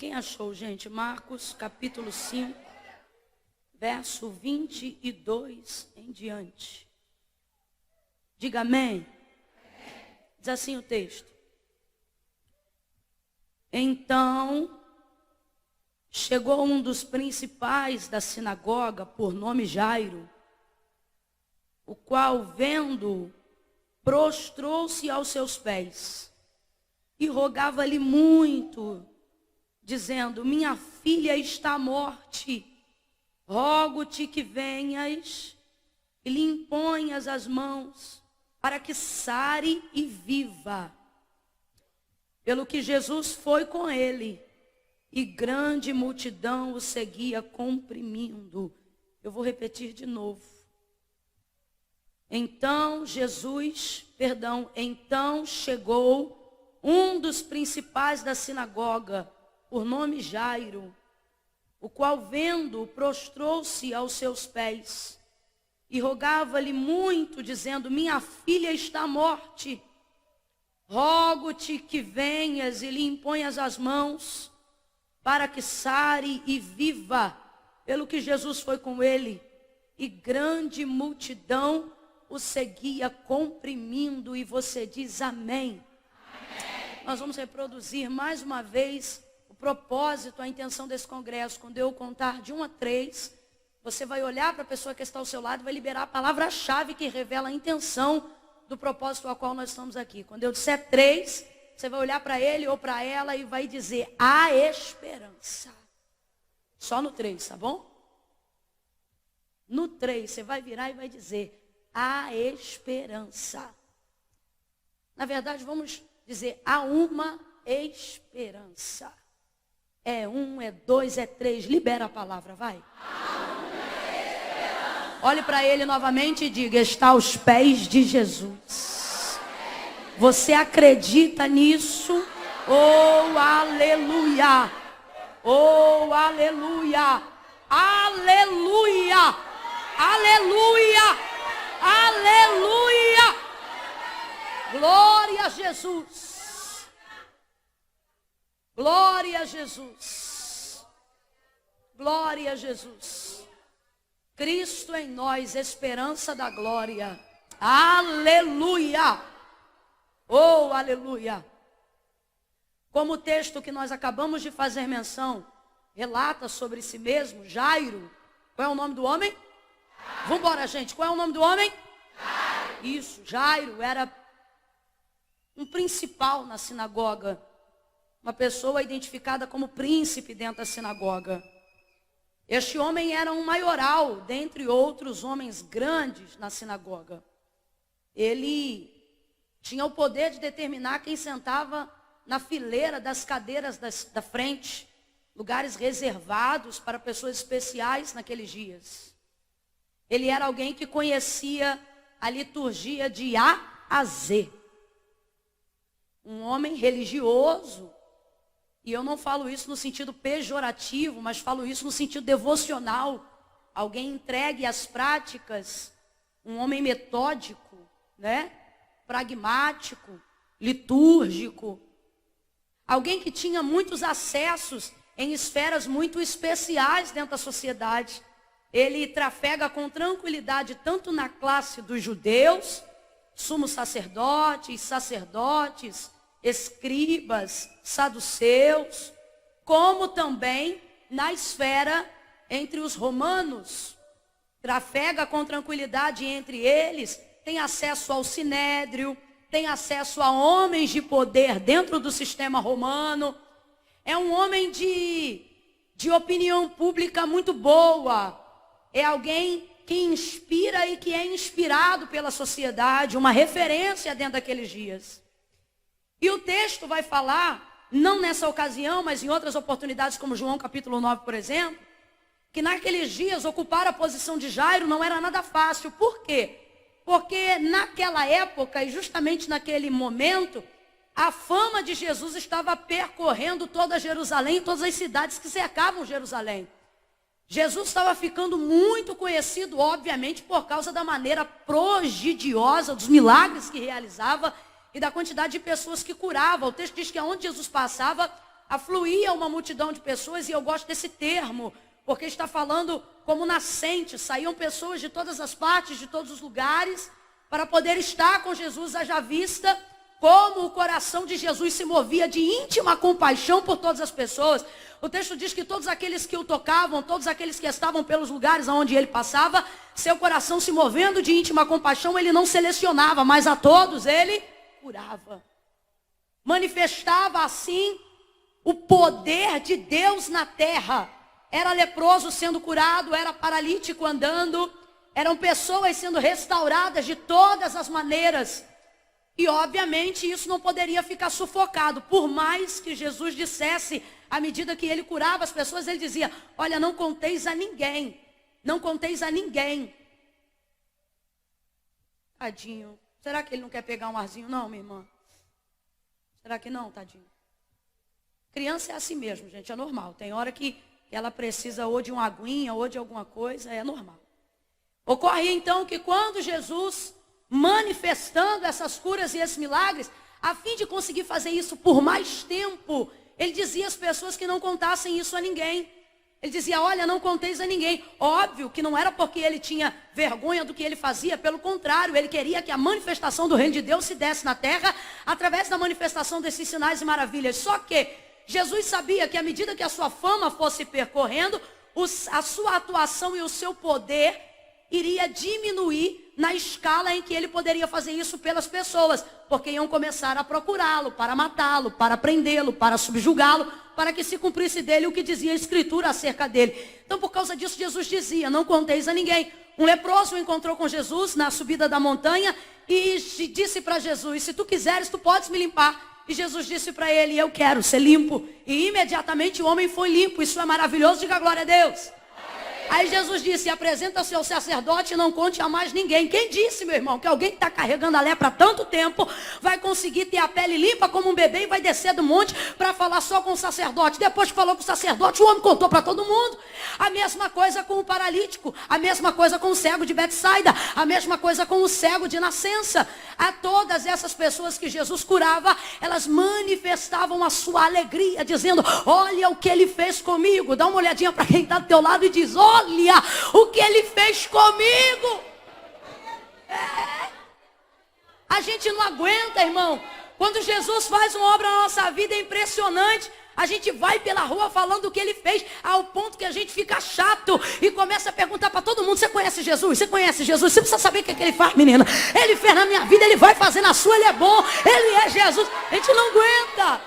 Quem achou, gente? Marcos, capítulo 5, verso 22 em diante. Diga amém. Diz assim o texto. Então, chegou um dos principais da sinagoga, por nome Jairo, o qual, vendo, prostrou-se aos seus pés e rogava-lhe muito, dizendo: minha filha está à morte, rogo-te que venhas e lhe imponhas as mãos, para que sare e viva. Pelo que Jesus foi com ele, e grande multidão o seguia comprimindo. Eu vou repetir de novo. Então chegou um dos principais da sinagoga, por nome Jairo, o qual, vendo, prostrou-se aos seus pés e rogava-lhe muito, dizendo: minha filha está à morte, rogo-te que venhas e lhe imponhas as mãos, para que sare e viva. Pelo que Jesus foi com ele, e grande multidão o seguia comprimindo. E você diz amém. Amém. Nós vamos reproduzir mais uma vez o propósito, a intenção desse congresso. Quando eu contar de 1 a 3, você vai olhar para a pessoa que está ao seu lado e vai liberar a palavra-chave que revela a intenção do propósito ao qual nós estamos aqui. Quando eu disser 3, você vai olhar para ele ou para ela e vai dizer: a esperança. Só no 3, tá bom? No 3, você vai virar e vai dizer: a esperança. Na verdade, vamos dizer: há uma esperança. É 1, é 2, é 3. Libera a palavra, vai. Olhe para ele novamente e diga: está aos pés de Jesus. Você acredita nisso? Oh, aleluia! Oh, aleluia! Aleluia! Aleluia! Aleluia! Glória a Jesus! Glória a Jesus! Glória a Jesus! Cristo em nós, esperança da glória. Aleluia! Oh, aleluia! Como o texto que nós acabamos de fazer menção relata sobre si mesmo, Jairo. Qual é o nome do homem? Vamos embora, gente. Qual é o nome do homem? Jairo. Isso, Jairo era um principal na sinagoga. Uma pessoa identificada como príncipe dentro da sinagoga. Este homem era um maioral, dentre outros homens grandes na sinagoga. Ele tinha o poder de determinar quem sentava na fileira das cadeiras da frente, lugares reservados para pessoas especiais naqueles dias. Ele era alguém que conhecia a liturgia de A a Z. Um homem religioso. E eu não falo isso no sentido pejorativo, mas falo isso no sentido devocional. Alguém entregue às práticas, um homem metódico, né? Pragmático, litúrgico. Alguém que tinha muitos acessos em esferas muito especiais dentro da sociedade. Ele trafega com tranquilidade tanto na classe dos judeus, sumos sacerdotes, escribas, saduceus, como também na esfera entre os romanos. Trafega com tranquilidade entre eles, tem acesso ao sinédrio, tem acesso a homens de poder dentro do sistema romano. É um homem de opinião pública muito boa. É alguém que inspira e que é inspirado pela sociedade, uma referência dentro daqueles dias. E o texto vai falar, não nessa ocasião, mas em outras oportunidades, como João capítulo 9, por exemplo, que naqueles dias ocupar a posição de Jairo não era nada fácil. Por quê? Porque naquela época, e justamente naquele momento, a fama de Jesus estava percorrendo toda Jerusalém, todas as cidades que cercavam Jerusalém. Jesus estava ficando muito conhecido, obviamente, por causa da maneira prodigiosa, dos milagres que realizava e da quantidade de pessoas que curava. O texto diz que aonde Jesus passava, afluía uma multidão de pessoas, e eu gosto desse termo, porque está falando como nascente, saíam pessoas de todas as partes, de todos os lugares, para poder estar com Jesus, haja vista como o coração de Jesus se movia de íntima compaixão por todas as pessoas. O texto diz que todos aqueles que o tocavam, todos aqueles que estavam pelos lugares onde ele passava, seu coração se movendo de íntima compaixão, ele não selecionava, mas a todos ele curava. Manifestava assim o poder de Deus na terra. Era leproso sendo curado, era paralítico andando, eram pessoas sendo restauradas de todas as maneiras. E obviamente isso não poderia ficar sufocado. Por mais que Jesus dissesse, à medida que ele curava as pessoas, ele dizia: olha, não conteis a ninguém. Não conteis a ninguém. Tadinho. Será que ele não quer pegar um arzinho? Não, minha irmã. Será que não, tadinho? Criança é assim mesmo, gente, é normal. Tem hora que ela precisa ou de uma aguinha ou de alguma coisa, é normal. Ocorre então que quando Jesus, manifestando essas curas e esses milagres, a fim de conseguir fazer isso por mais tempo, ele dizia às pessoas que não contassem isso a ninguém. Ele dizia: olha, não conteis a ninguém. Óbvio que não era porque ele tinha vergonha do que ele fazia, pelo contrário, ele queria que a manifestação do reino de Deus se desse na terra, através da manifestação desses sinais e maravilhas. Só que Jesus sabia que à medida que a sua fama fosse percorrendo, a sua atuação e o seu poder iria diminuir na escala em que ele poderia fazer isso pelas pessoas, porque iam começar a procurá-lo, para matá-lo, para prendê-lo, para subjugá-lo, para que se cumprisse dele o que dizia a Escritura acerca dele. Então, por causa disso, Jesus dizia: não conteis a ninguém. Um leproso encontrou com Jesus na subida da montanha e disse para Jesus: se tu quiseres, tu podes me limpar. E Jesus disse para ele: eu quero ser limpo. E imediatamente o homem foi limpo. Isso é maravilhoso, diga glória a Deus. Aí Jesus disse: apresenta ao seu sacerdote e não conte a mais ninguém. Quem disse, meu irmão, que alguém que está carregando a lepra há tanto tempo vai conseguir ter a pele limpa como um bebê e vai descer do monte para falar só com o sacerdote? Depois que falou com o sacerdote, o homem contou para todo mundo. A mesma coisa com o paralítico, a mesma coisa com o cego de Betsaida, a mesma coisa com o cego de nascença. A todas essas pessoas que Jesus curava, elas manifestavam a sua alegria, dizendo: olha o que ele fez comigo. Dá uma olhadinha para quem está do teu lado e diz: olha o que ele fez comigo. A gente não aguenta, irmão. Quando Jesus faz uma obra na nossa vida, é impressionante. A gente vai pela rua falando o que ele fez, ao ponto que a gente fica chato e começa a perguntar para todo mundo: você conhece Jesus? Você conhece Jesus? Você precisa saber o que ele faz, menina. Ele fez na minha vida, ele vai fazer na sua, ele é bom, ele é Jesus. A gente não aguenta.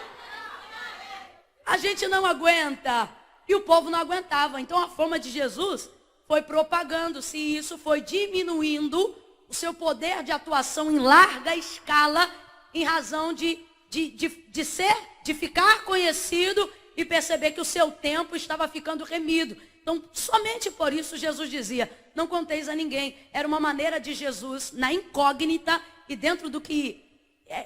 A gente não aguenta. E o povo não aguentava. Então a fama de Jesus foi propagando-se, e isso foi diminuindo o seu poder de atuação em larga escala, em razão de ficar conhecido e perceber que o seu tempo estava ficando remido. Então, somente por isso Jesus dizia: não conteis a ninguém. Era uma maneira de Jesus, na incógnita e dentro do que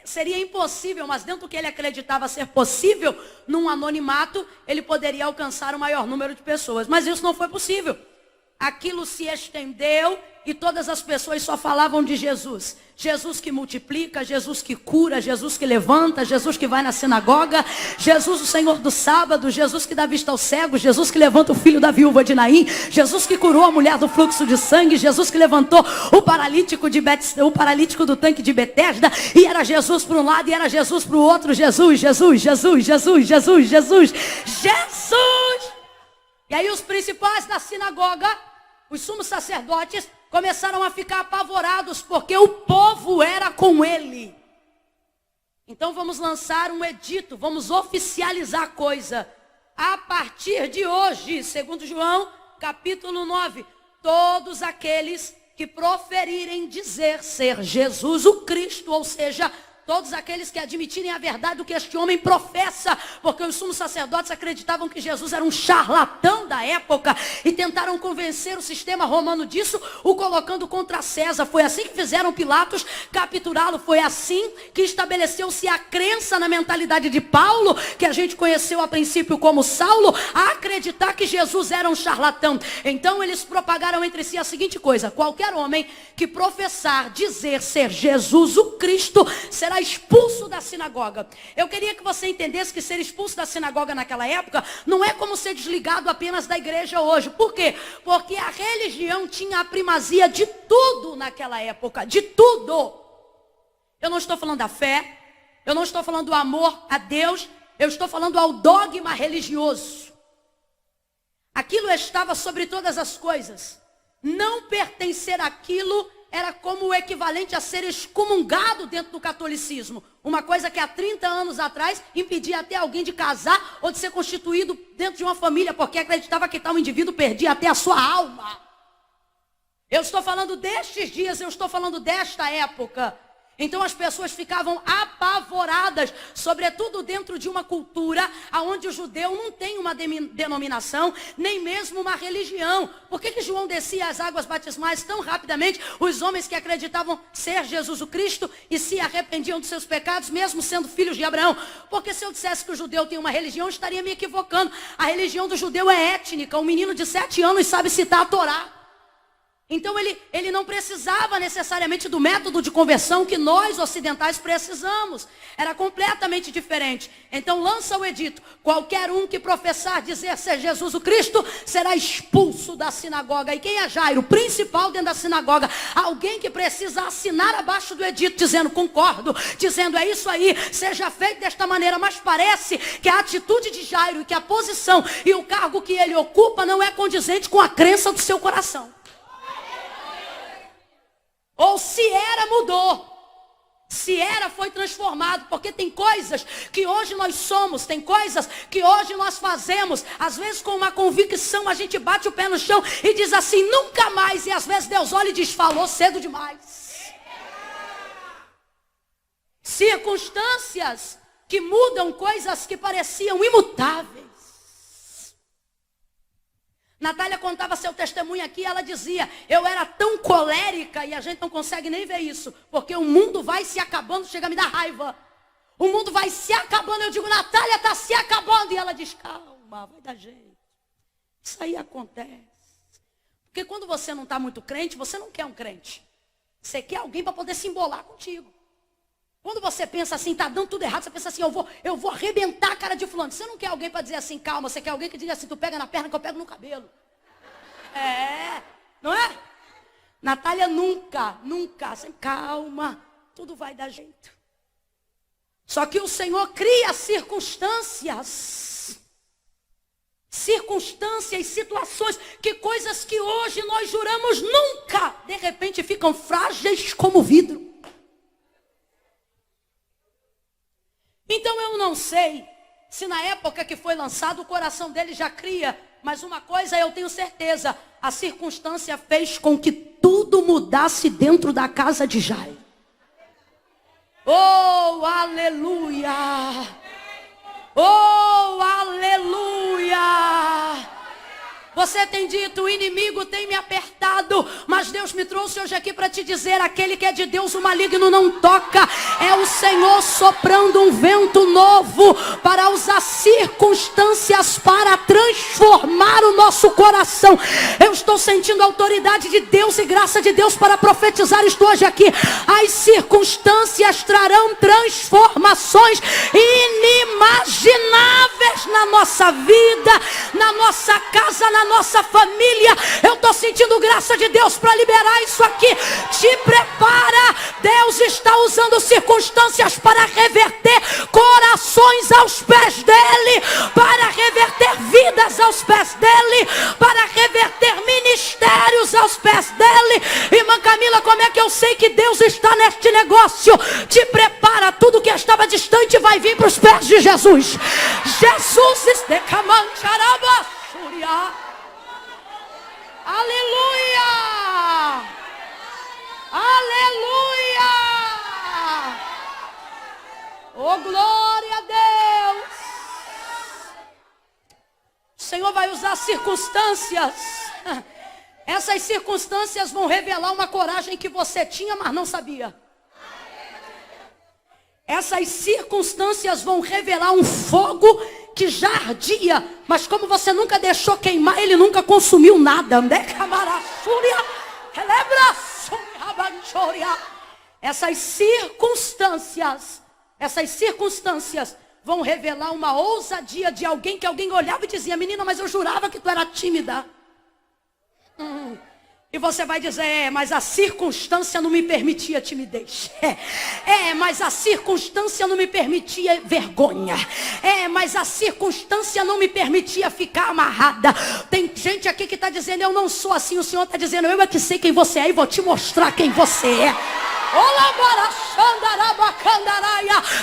seria impossível, mas dentro do que ele acreditava ser possível, num anonimato, ele poderia alcançar o maior número de pessoas. Mas isso não foi possível. Aquilo se estendeu e todas as pessoas só falavam de Jesus. Jesus que multiplica, Jesus que cura, Jesus que levanta, Jesus que vai na sinagoga, Jesus o Senhor do sábado, Jesus que dá vista ao cego, Jesus que levanta o filho da viúva de Naim, Jesus que curou a mulher do fluxo de sangue, Jesus que levantou o paralítico do tanque de Betesda, e era Jesus para um lado e era Jesus para o outro. Jesus. E aí os principais da sinagoga, os sumos sacerdotes, começaram a ficar apavorados, porque o povo era com ele. Então vamos lançar um edito, vamos oficializar a coisa. A partir de hoje, segundo João, capítulo 9, todos aqueles que proferirem dizer ser Jesus o Cristo, ou seja, todos aqueles que admitirem a verdade do que este homem professa, porque os sumos sacerdotes acreditavam que Jesus era um charlatão da época e tentaram convencer o sistema romano disso, o colocando contra César. Foi assim que fizeram Pilatos capturá-lo, foi assim que estabeleceu-se a crença na mentalidade de Paulo, que a gente conheceu a princípio como Saulo, a acreditar que Jesus era um charlatão. Então eles propagaram entre si a seguinte coisa: qualquer homem que professar dizer ser Jesus o Cristo será será expulso da sinagoga. Eu queria que você entendesse que ser expulso da sinagoga naquela época não é como ser desligado apenas da igreja hoje. Por quê? Porque a religião tinha a primazia de tudo naquela época, de tudo. Eu não estou falando da fé, eu não estou falando do amor a Deus, eu estou falando ao dogma religioso. Aquilo estava sobre todas as coisas. Não pertencer àquilo era como o equivalente a ser excomungado dentro do catolicismo. Uma coisa que há 30 anos atrás impedia até alguém de casar ou de ser constituído dentro de uma família, porque acreditava que tal indivíduo perdia até a sua alma. Eu estou falando destes dias, eu estou falando desta época. Então as pessoas ficavam apavoradas, sobretudo dentro de uma cultura onde o judeu não tem uma denominação, nem mesmo uma religião. Por que João descia as águas batismais tão rapidamente? Os homens que acreditavam ser Jesus o Cristo e se arrependiam dos seus pecados, mesmo sendo filhos de Abraão. Porque se eu dissesse que o judeu tem uma religião, eu estaria me equivocando. A religião do judeu é étnica. Um menino de 7 anos sabe citar a Torá. Então ele não precisava necessariamente do método de conversão que nós ocidentais precisamos. Era completamente diferente. Então lança o edito: qualquer um que professar dizer ser Jesus o Cristo será expulso da sinagoga. E quem é Jairo? O principal dentro da sinagoga. Alguém que precisa assinar abaixo do edito dizendo concordo, dizendo é isso aí, seja feito desta maneira. Mas parece que a atitude de Jairo, que a posição e o cargo que ele ocupa não é condizente com a crença do seu coração. Ou se era, mudou. Se era, foi transformado. Porque tem coisas que hoje nós somos, tem coisas que hoje nós fazemos. Às vezes com uma convicção a gente bate o pé no chão e diz assim, nunca mais. E às vezes Deus olha e diz, falou cedo demais. Circunstâncias que mudam coisas que pareciam imutáveis. Natália contava seu testemunho aqui, ela dizia, eu era tão colérica, e a gente não consegue nem ver isso, porque o mundo vai se acabando, chega a me dar raiva. O mundo vai se acabando, eu digo, Natália está se acabando, e ela diz, calma, vai dar jeito. Isso aí acontece. Porque quando você não está muito crente, você não quer um crente. Você quer alguém para poder se embolar contigo. Quando você pensa assim, está dando tudo errado, você pensa assim, eu vou arrebentar a cara de fulano. Você não quer alguém para dizer assim, calma, você quer alguém que diga assim, tu pega na perna que eu pego no cabelo. É, não é? Natália nunca, assim, calma, tudo vai dar jeito. Só que o Senhor cria circunstâncias, situações, que coisas que hoje nós juramos nunca, de repente ficam frágeis como vidro. Então eu não sei se na época que foi lançado o coração dele já cria, mas uma coisa eu tenho certeza, a circunstância fez com que tudo mudasse dentro da casa de Jairo. Oh, aleluia! Oh, aleluia! Você tem dito, o inimigo tem me apertado, mas Deus me trouxe hoje aqui para te dizer, aquele que é de Deus o maligno não toca. É o Senhor soprando um vento novo para usar circunstâncias para transformar o nosso coração. Eu estou sentindo a autoridade de Deus e graça de Deus para profetizar isto hoje aqui. As circunstâncias trarão transformações inimagináveis na nossa vida, na nossa casa, na nossa família. Eu estou sentindo graça de Deus para liberar isso aqui. Te prepara. Deus está usando circunstâncias para reverter corações aos pés dele, para reverter vidas aos pés dele, para reverter ministérios aos pés dele. Irmã Camila, como é que eu sei que Deus está neste negócio? Te prepara, tudo que estava distante vai vir para os pés de Jesus. Jesus está aleluia! Aleluia! Oh, glória a Deus! O Senhor vai usar circunstâncias. Essas circunstâncias vão revelar uma coragem que você tinha, mas não sabia. Essas circunstâncias vão revelar um fogo que já ardia, mas como você nunca deixou queimar, ele nunca consumiu nada. essas circunstâncias vão revelar uma ousadia de alguém que alguém olhava e dizia: menina, mas eu jurava que tu era tímida. E você vai dizer: mas a circunstância não me permitia timidez. Mas a circunstância não me permitia vergonha. Mas a circunstância não me permitia ficar amarrada. Tem gente aqui que está dizendo: eu não sou assim. O Senhor está dizendo: eu é que sei quem você é e vou te mostrar quem você é.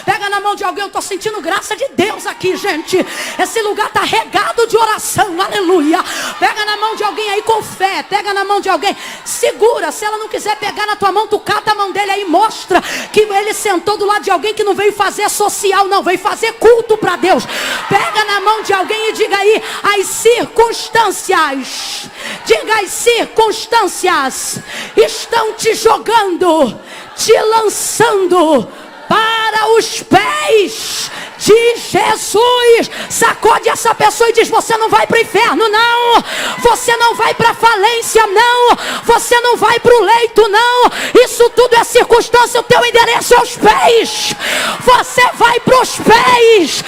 Pega na mão de alguém. Eu estou sentindo graça de Deus aqui, gente. Esse lugar está regado de oração, aleluia. Pega na mão de alguém aí com fé. Pega na mão de alguém, segura. Se ela não quiser pegar na tua mão, tu cata a mão dele aí, mostra que ele sentou do lado de alguém que não veio fazer social, não, veio fazer culto para Deus. Pega na mão de alguém e diga aí: as circunstâncias, diga, as circunstâncias estão te jogando, te lançando para os pés de Jesus. Sacode essa pessoa e diz: você não vai para o inferno, não. Você não vai para a falência, não. Você não vai para o leito, não. Isso tudo é circunstância. O teu endereço é os pés. Você vai para os pés.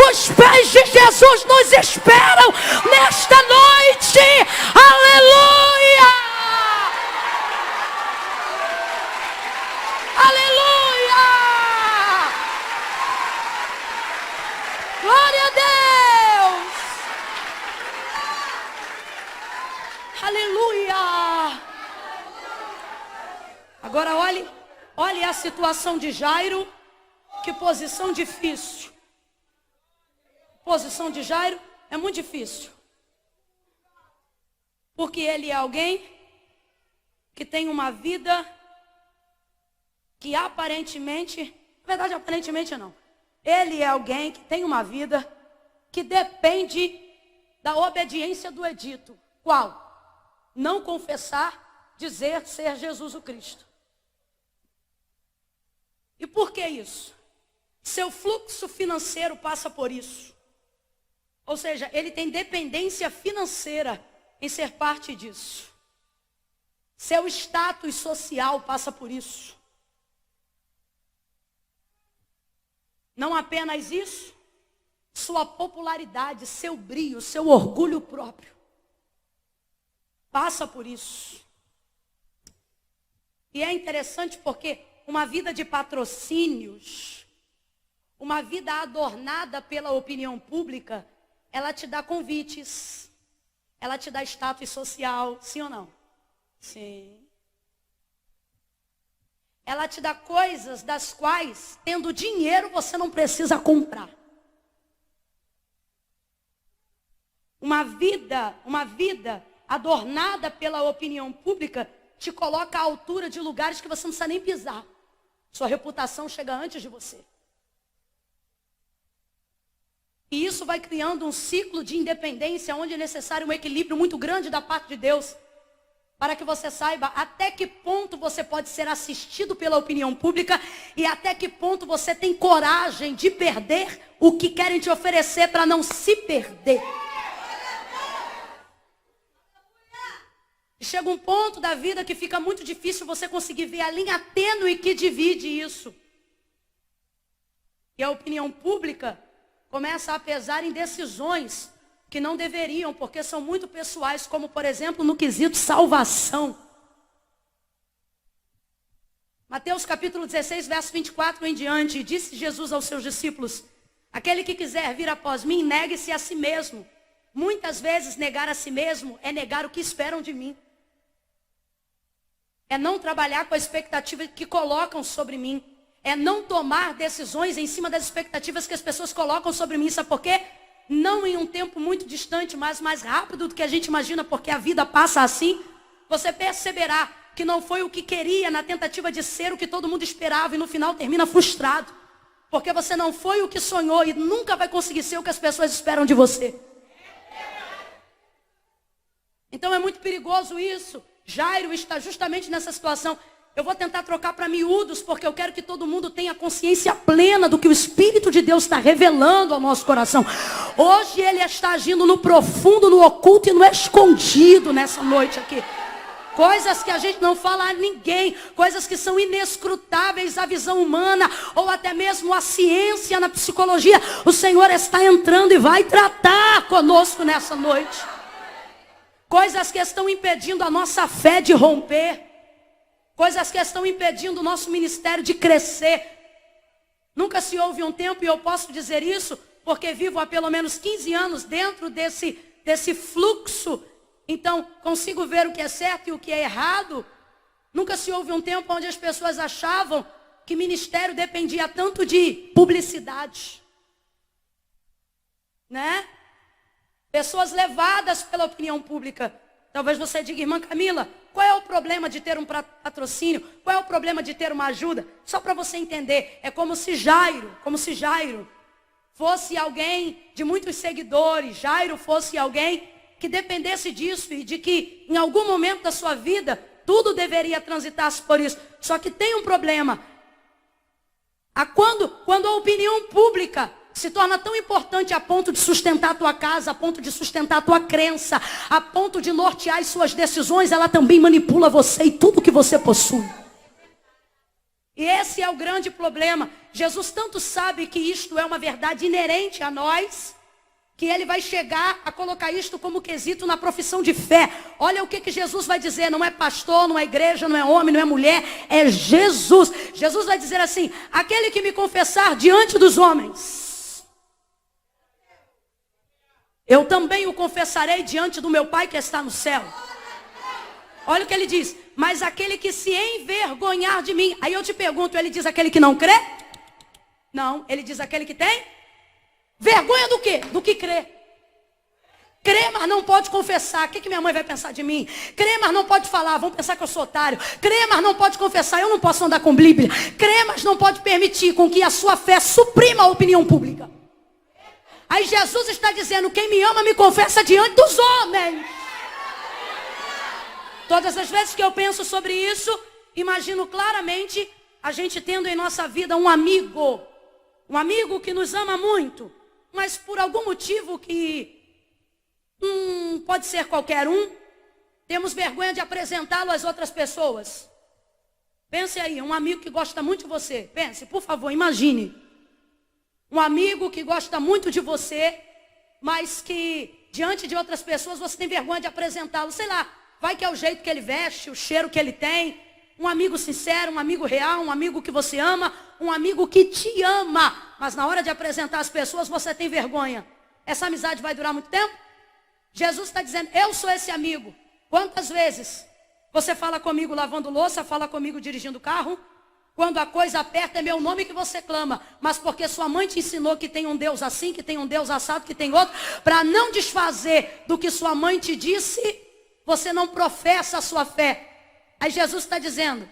Os pés de Jesus nos esperam nesta noite. Aleluia. Aleluia! Glória a Deus! Aleluia! Agora olhe a situação de Jairo. Que posição difícil. Posição de Jairo é muito difícil. Porque ele é alguém que tem uma vida que aparentemente, na verdade aparentemente não. Ele é alguém que tem uma vida que depende da obediência do edito. Qual? Não confessar, dizer ser Jesus o Cristo. E por que isso? Seu fluxo financeiro passa por isso. Ou seja, ele tem dependência financeira em ser parte disso. Seu status social passa por isso. Não apenas isso, sua popularidade, seu brio, seu orgulho próprio passa por isso. E é interessante porque uma vida de patrocínios, uma vida adornada pela opinião pública, ela te dá convites, ela te dá status social, sim ou não? Sim. Ela te dá coisas das quais, tendo dinheiro, você não precisa comprar. Uma vida adornada pela opinião pública te coloca à altura de lugares que você não precisa nem pisar. Sua reputação chega antes de você. E isso vai criando um ciclo de independência onde é necessário um equilíbrio muito grande da parte de Deus. Para que você saiba até que ponto você pode ser assistido pela opinião pública e até que ponto você tem coragem de perder o que querem te oferecer para não se perder. E chega um ponto da vida que fica muito difícil você conseguir ver a linha tênue que divide isso. E a opinião pública começa a pesar em decisões que não deveriam, porque são muito pessoais, como por exemplo no quesito salvação. Mateus capítulo 16, verso 24 em diante, disse Jesus aos seus discípulos: aquele que quiser vir após mim, negue-se a si mesmo. Muitas vezes negar a si mesmo é negar o que esperam de mim. É não trabalhar com a expectativa que colocam sobre mim. É não tomar decisões em cima das expectativas que as pessoas colocam sobre mim. Sabe por quê? Não em um tempo muito distante, mas mais rápido do que a gente imagina, porque a vida passa assim. Você perceberá que não foi o que queria na tentativa de ser o que todo mundo esperava e no final termina frustrado. Porque você não foi o que sonhou e nunca vai conseguir ser o que as pessoas esperam de você. Então é muito perigoso isso. Jairo está justamente nessa situação. Eu vou tentar trocar para miúdos, porque eu quero que todo mundo tenha consciência plena do que o Espírito de Deus está revelando ao nosso coração. Hoje ele está agindo no profundo, no oculto e no escondido nessa noite aqui. Coisas que a gente não fala a ninguém, coisas que são inescrutáveis à visão humana, ou até mesmo à ciência, na psicologia. O Senhor está entrando e vai tratar conosco nessa noite. Coisas que estão impedindo a nossa fé de romper. Coisas que estão impedindo o nosso ministério de crescer. Nunca se houve um tempo, e eu posso dizer isso, porque vivo há pelo menos 15 anos dentro desse fluxo. Então, consigo ver o que é certo e o que é errado. Nunca se houve um tempo onde as pessoas achavam que ministério dependia tanto de publicidade. Né? Pessoas levadas pela opinião pública. Talvez você diga, irmã Camila, qual é o problema de ter um patrocínio? Qual é o problema de ter uma ajuda? Só para você entender, é como se Jairo fosse alguém de muitos seguidores. Jairo fosse alguém que dependesse disso e de que em algum momento da sua vida tudo deveria transitar por isso. Só que tem um problema. Quando a opinião pública se torna tão importante a ponto de sustentar a tua casa, a ponto de sustentar a tua crença, a ponto de nortear as suas decisões, ela também manipula você e tudo que você possui. E esse é o grande problema. Jesus tanto sabe que isto é uma verdade inerente a nós, que ele vai chegar a colocar isto como quesito na profissão de fé. Olha o que Jesus vai dizer, não é pastor, não é igreja, não é homem, não é mulher, é Jesus. Jesus vai dizer assim, aquele que me confessar diante dos homens, eu também o confessarei diante do meu Pai que está no céu. Olha o que ele diz, mas aquele que se envergonhar de mim. Aí eu te pergunto, ele diz aquele que não crê? Não, ele diz aquele que tem vergonha do quê? Do que crê. Crê, mas não pode confessar. O que minha mãe vai pensar de mim? Crê, mas não pode falar. Vão pensar que eu sou otário. Crê, mas não pode confessar. Eu não posso andar com Bíblia. Crê, mas não pode permitir com que a sua fé suprima a opinião pública. Aí Jesus está dizendo, quem me ama me confessa diante dos homens. Todas as vezes que eu penso sobre isso, imagino claramente a gente tendo em nossa vida um amigo que nos ama muito, mas por algum motivo que pode ser qualquer um, temos vergonha de apresentá-lo às outras pessoas. Pense aí, um amigo que gosta muito de você. Pense, por favor, imagine. Um amigo que gosta muito de você, mas que diante de outras pessoas você tem vergonha de apresentá-lo. Sei lá, vai que é o jeito que ele veste, o cheiro que ele tem. Um amigo sincero, um amigo real, um amigo que você ama, um amigo que te ama. Mas na hora de apresentar as pessoas você tem vergonha. Essa amizade vai durar muito tempo? Jesus está dizendo, eu sou esse amigo. Quantas vezes você fala comigo lavando louça, fala comigo dirigindo carro? Quando a coisa aperta é meu nome que você clama. Mas porque sua mãe te ensinou que tem um Deus assim, que tem um Deus assado, que tem outro. Para não desfazer do que sua mãe te disse, você não professa a sua fé. Aí Jesus está dizendo,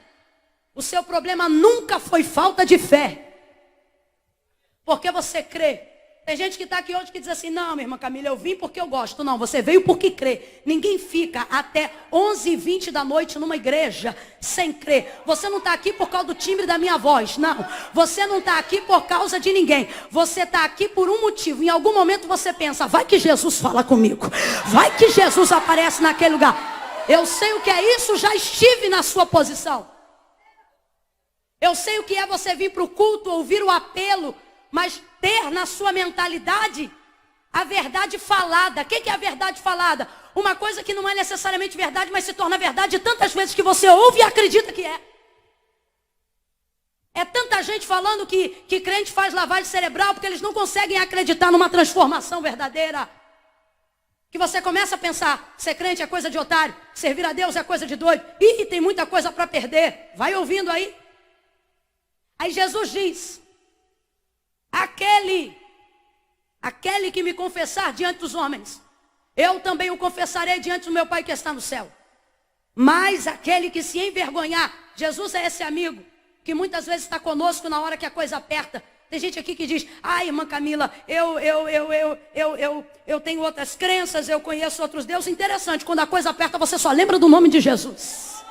o seu problema nunca foi falta de fé. Porque você crê. Tem gente que está aqui hoje que diz assim, não, minha irmã Camila, eu vim porque eu gosto. Não, você veio porque crê. Ninguém fica até 11h20 da noite numa igreja sem crer. Você não está aqui por causa do timbre da minha voz. Não, você não está aqui por causa de ninguém. Você está aqui por um motivo. Em algum momento você pensa, vai que Jesus fala comigo. Vai que Jesus aparece naquele lugar. Eu sei o que é isso, já estive na sua posição. Eu sei o que é você vir para o culto, ouvir o apelo, mas ter na sua mentalidade a verdade falada. O que é a verdade falada? Uma coisa que não é necessariamente verdade, mas se torna verdade tantas vezes que você ouve e acredita que é. É tanta gente falando que crente faz lavagem cerebral porque eles não conseguem acreditar numa transformação verdadeira. Que você começa a pensar, ser crente é coisa de otário, servir a Deus é coisa de doido. Ih, tem muita coisa para perder. Vai ouvindo aí. Aí Jesus diz, aquele que me confessar diante dos homens, eu também o confessarei diante do meu Pai que está no céu. Mas aquele que se envergonhar, Jesus é esse amigo que muitas vezes está conosco na hora que a coisa aperta. Tem gente aqui que diz, irmã Camila, eu tenho outras crenças, eu conheço outros deuses. Interessante, quando a coisa aperta você só lembra do nome de Jesus.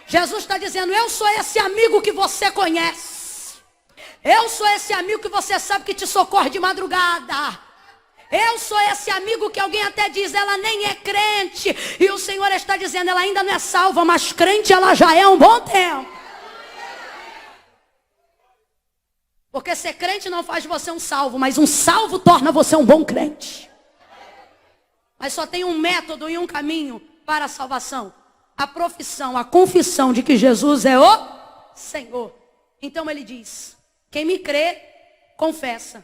Jesus está dizendo, eu sou esse amigo que você conhece. Eu sou esse amigo que você sabe que te socorre de madrugada. Eu sou esse amigo que alguém até diz, ela nem é crente. E o Senhor está dizendo, ela ainda não é salva, mas crente ela já é há um bom tempo. Porque ser crente não faz de você um salvo, mas um salvo torna você um bom crente. Mas só tem um método e um caminho para a salvação. A profissão, a confissão de que Jesus é o Senhor. Então ele diz, quem me crê, confessa.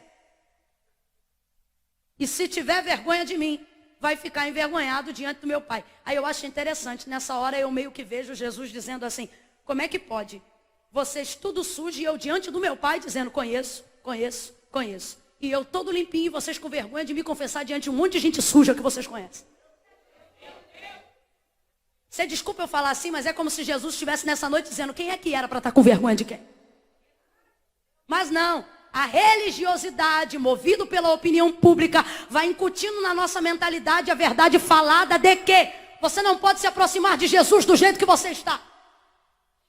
E se tiver vergonha de mim, vai ficar envergonhado diante do meu Pai. Aí eu acho interessante, nessa hora eu meio que vejo Jesus dizendo assim, como é que pode? Vocês tudo sujo e eu diante do meu Pai dizendo, conheço, conheço, conheço. E eu todo limpinho e vocês com vergonha de me confessar diante de um monte de gente suja que vocês conhecem. Você desculpa eu falar assim, mas é como se Jesus estivesse nessa noite dizendo, quem é que era para estar com vergonha de quem? Mas não. A religiosidade, movido pela opinião pública, vai incutindo na nossa mentalidade a verdade falada de que você não pode se aproximar de Jesus do jeito que você está.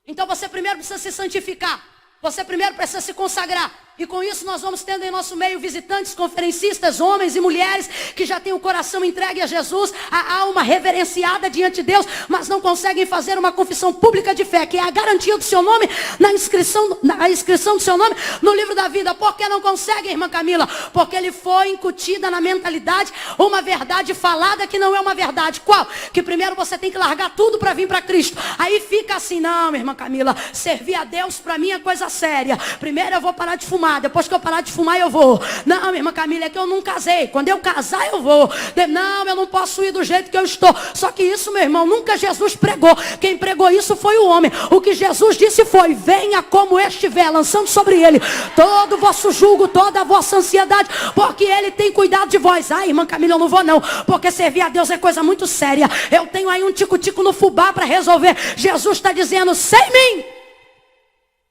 Então você primeiro precisa se santificar. Você primeiro precisa se consagrar. E com isso nós vamos tendo em nosso meio visitantes, conferencistas, homens e mulheres que já têm o coração entregue a Jesus, a alma reverenciada diante de Deus, mas não conseguem fazer uma confissão pública de fé, que é a garantia do seu nome na inscrição do seu nome no livro da vida. Por que não conseguem, irmã Camila? Porque ele foi incutida na mentalidade uma verdade falada que não é uma verdade. Qual? Que primeiro você tem que largar tudo para vir para Cristo. Aí fica assim, não, irmã Camila, servir a Deus para mim é coisa séria. Primeiro eu vou parar de fumar. Depois que eu parar de fumar eu vou. Não, minha irmã Camila, é que eu não casei. Quando eu casar eu vou. Não, eu não posso ir do jeito que eu estou. Só que isso, meu irmão, nunca Jesus pregou. Quem pregou isso foi o homem. O que Jesus disse foi, venha como estiver, lançando sobre ele todo o vosso jugo, toda a vossa ansiedade, porque ele tem cuidado de vós. Ai, irmã Camila, eu não vou não, porque servir a Deus é coisa muito séria. Eu tenho aí um tico-tico no fubá para resolver. Jesus está dizendo, sem mim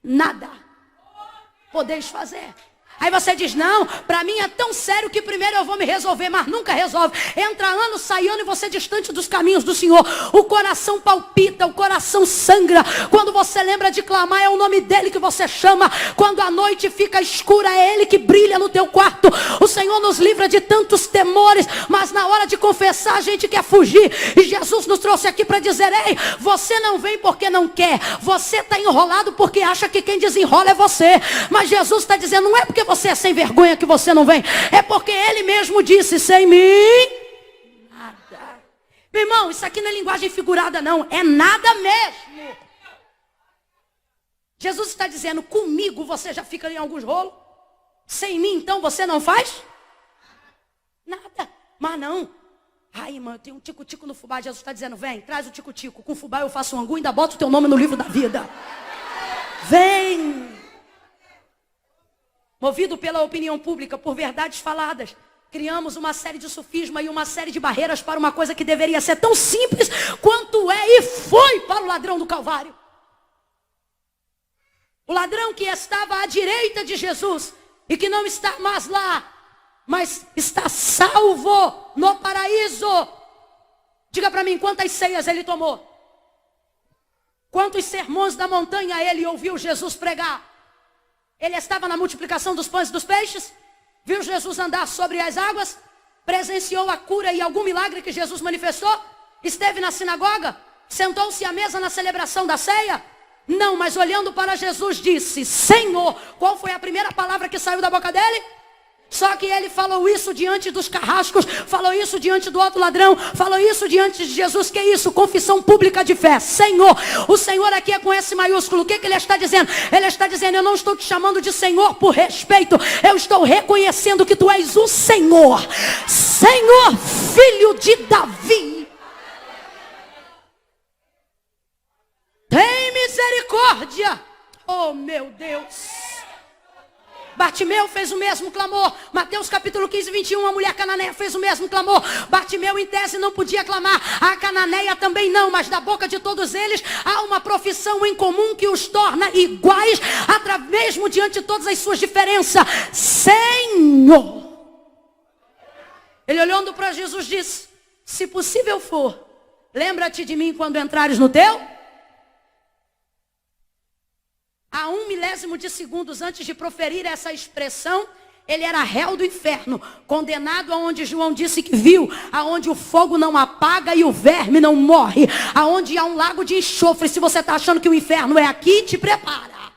nada podeis fazer. Aí você diz, não, para mim é tão sério que primeiro eu vou me resolver, mas nunca resolve. Entra ano, sai ano e você distante dos caminhos do Senhor. O coração palpita, o coração sangra. Quando você lembra de clamar, é o nome dele que você chama. Quando a noite fica escura, é ele que brilha no teu quarto. O Senhor nos livra de tantos temores, mas na hora de confessar a gente quer fugir. E Jesus nos trouxe aqui para dizer, ei, você não vem porque não quer. Você está enrolado porque acha que quem desenrola é você. Mas Jesus está dizendo, não é porque você é sem vergonha que você não vem. É porque ele mesmo disse, sem mim nada. Meu irmão, isso aqui não é linguagem figurada não. É nada mesmo. Jesus está dizendo, comigo você já fica em alguns rolos. Sem mim então você não faz nada. Mas não. Ai, irmã, eu tenho um tico-tico no fubá. Jesus está dizendo, vem, traz o tico-tico. Com fubá eu faço um angu e ainda boto o teu nome no livro da vida. Vem. Movido pela opinião pública, por verdades faladas, criamos uma série de sofismas e uma série de barreiras para uma coisa que deveria ser tão simples quanto é e foi para o ladrão do Calvário. O ladrão que estava à direita de Jesus e que não está mais lá, mas está salvo no paraíso. Diga para mim, quantas ceias ele tomou? Quantos sermões da montanha ele ouviu Jesus pregar? Ele estava na multiplicação dos pães e dos peixes, viu Jesus andar sobre as águas, presenciou a cura e algum milagre que Jesus manifestou, esteve na sinagoga, sentou-se à mesa na celebração da ceia? Não, mas olhando para Jesus disse, Senhor. Qual foi a primeira palavra que saiu da boca dele? Só que ele falou isso diante dos carrascos, falou isso diante do outro ladrão, falou isso diante de Jesus. Que isso? Confissão pública de fé. Senhor. O Senhor aqui é com S maiúsculo. O que ele está dizendo? Ele está dizendo, eu não estou te chamando de Senhor por respeito. Eu estou reconhecendo que tu és o Senhor. Senhor, filho de Davi. Tem misericórdia. Oh, meu Deus. Bartimeu fez o mesmo clamor. Mateus capítulo 15, 21, a mulher cananeia fez o mesmo clamor. Bartimeu em tese não podia clamar. A cananeia também não, mas da boca de todos eles há uma profissão em comum que os torna iguais, mesmo diante de todas as suas diferenças. Senhor. Ele olhando para Jesus disse, se possível for, lembra-te de mim quando entrares no teu. A 1 milésimo de segundos antes de proferir essa expressão, Ele era réu do inferno, condenado aonde João disse que viu, aonde o fogo não apaga e o verme não morre, aonde há um lago de enxofre. Se você está achando que o inferno é aqui, te prepara,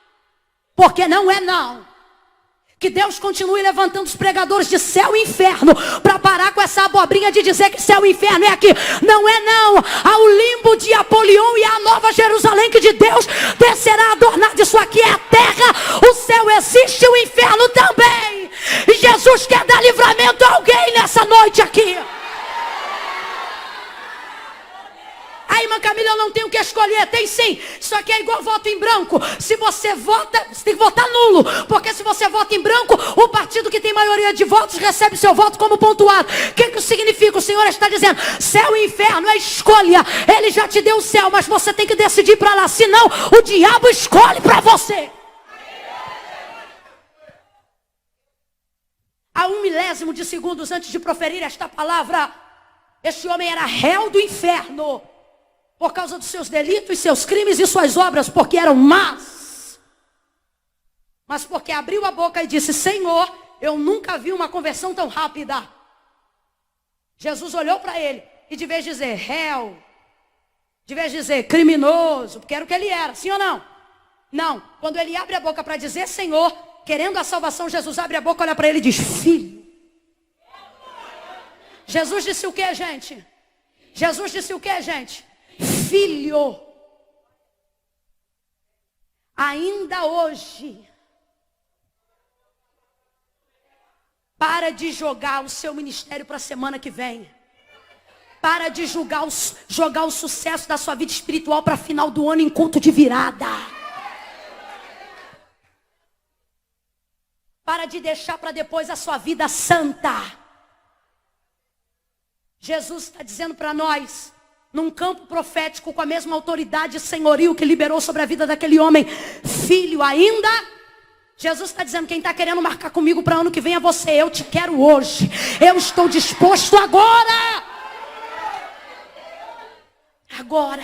porque não é não. Que Deus continue levantando os pregadores de céu e inferno para parar com essa abobrinha de dizer que céu e inferno é aqui. Não é não. Há o limbo de Apolion e a nova Jerusalém que de Deus descerá adornado. Isso aqui é a terra. O céu existe e o inferno também. E Jesus quer dar livramento a alguém nessa noite aqui. Aí, irmã Camila, eu não tenho o que escolher. Tem sim. Isso aqui é igual voto em branco. Se você vota, você tem que votar nulo. Porque se você vota em branco, o partido que tem maioria de votos recebe seu voto como pontuado. O que isso significa? O Senhor está dizendo, céu e inferno é escolha. Ele já te deu o céu, mas você tem que decidir para lá. Senão, o diabo escolhe para você. A 1 milésimo de segundos antes de proferir esta palavra, este homem era réu do inferno. Por causa dos seus delitos, seus crimes e suas obras, porque eram más. Mas porque abriu a boca e disse, Senhor, eu nunca vi uma conversão tão rápida. Jesus olhou para ele e de vez de dizer réu, de vez de dizer criminoso, porque era o que ele era, sim ou não? Não, quando ele abre a boca para dizer Senhor, querendo a salvação, Jesus abre a boca, olha para ele e diz, filho. Jesus disse o que, gente? Jesus disse o que, gente? Filho, ainda hoje, para de jogar o seu ministério para a semana que vem. Para de jogar o sucesso da sua vida espiritual para final do ano em culto de virada. Para de deixar para depois a sua vida santa. Jesus está dizendo para nós, num campo profético, com a mesma autoridade e senhorio que liberou sobre a vida daquele homem, filho ainda. Jesus está dizendo, quem está querendo marcar comigo para ano que vem é você. Eu te quero hoje. Eu estou disposto agora. Agora.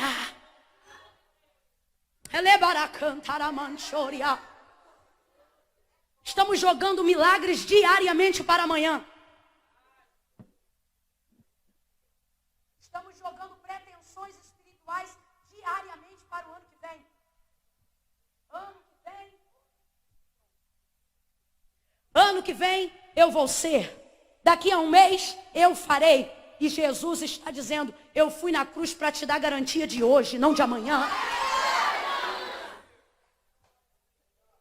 Estamos jogando milagres diariamente para amanhã. Estamos jogando pretensões espirituais diariamente para o ano que vem. Ano que vem eu vou ser. Daqui a um mês eu farei. E Jesus está dizendo, eu fui na cruz para te dar garantia de hoje, não de amanhã.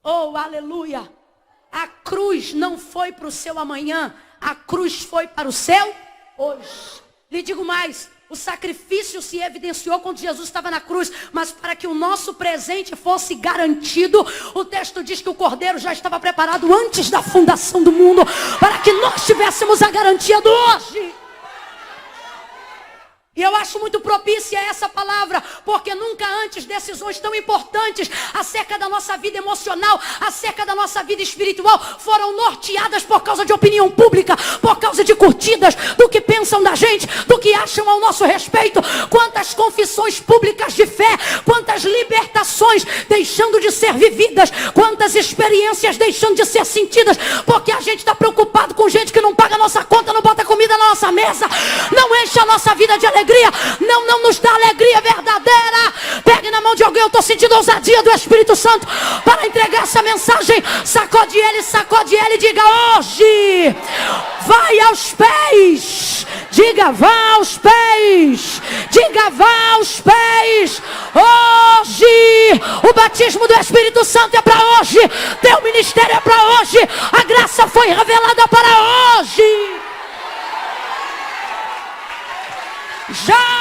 Oh, aleluia. A cruz não foi para o seu amanhã. A cruz foi para o seu hoje. Lhe digo mais. O sacrifício se evidenciou quando Jesus estava na cruz, mas para que o nosso presente fosse garantido, o texto diz que o cordeiro já estava preparado antes da fundação do mundo, para que nós tivéssemos a garantia do hoje. E eu acho muito propícia essa palavra, porque nunca antes decisões tão importantes acerca da nossa vida emocional, acerca da nossa vida espiritual, foram norteadas por causa de opinião pública, por causa de curtidas, do que pensam da gente, do que acham ao nosso respeito. Quantas confissões públicas de fé, quantas libertações deixando de ser vividas, quantas experiências deixando de ser sentidas, porque a gente está preocupado com gente que não paga a nossa conta, não bota comida na nossa mesa, não enche a nossa vida de alegria. Não nos dá alegria verdadeira. Pegue na mão de alguém, eu estou sentindo a ousadia do Espírito Santo para entregar essa mensagem. Sacode ele e diga hoje, vai aos pés. Diga, vá aos pés. Diga, vá aos pés. Hoje, o batismo do Espírito Santo é para hoje. Teu ministério é para hoje. A graça foi revelada para hoje. Jairo.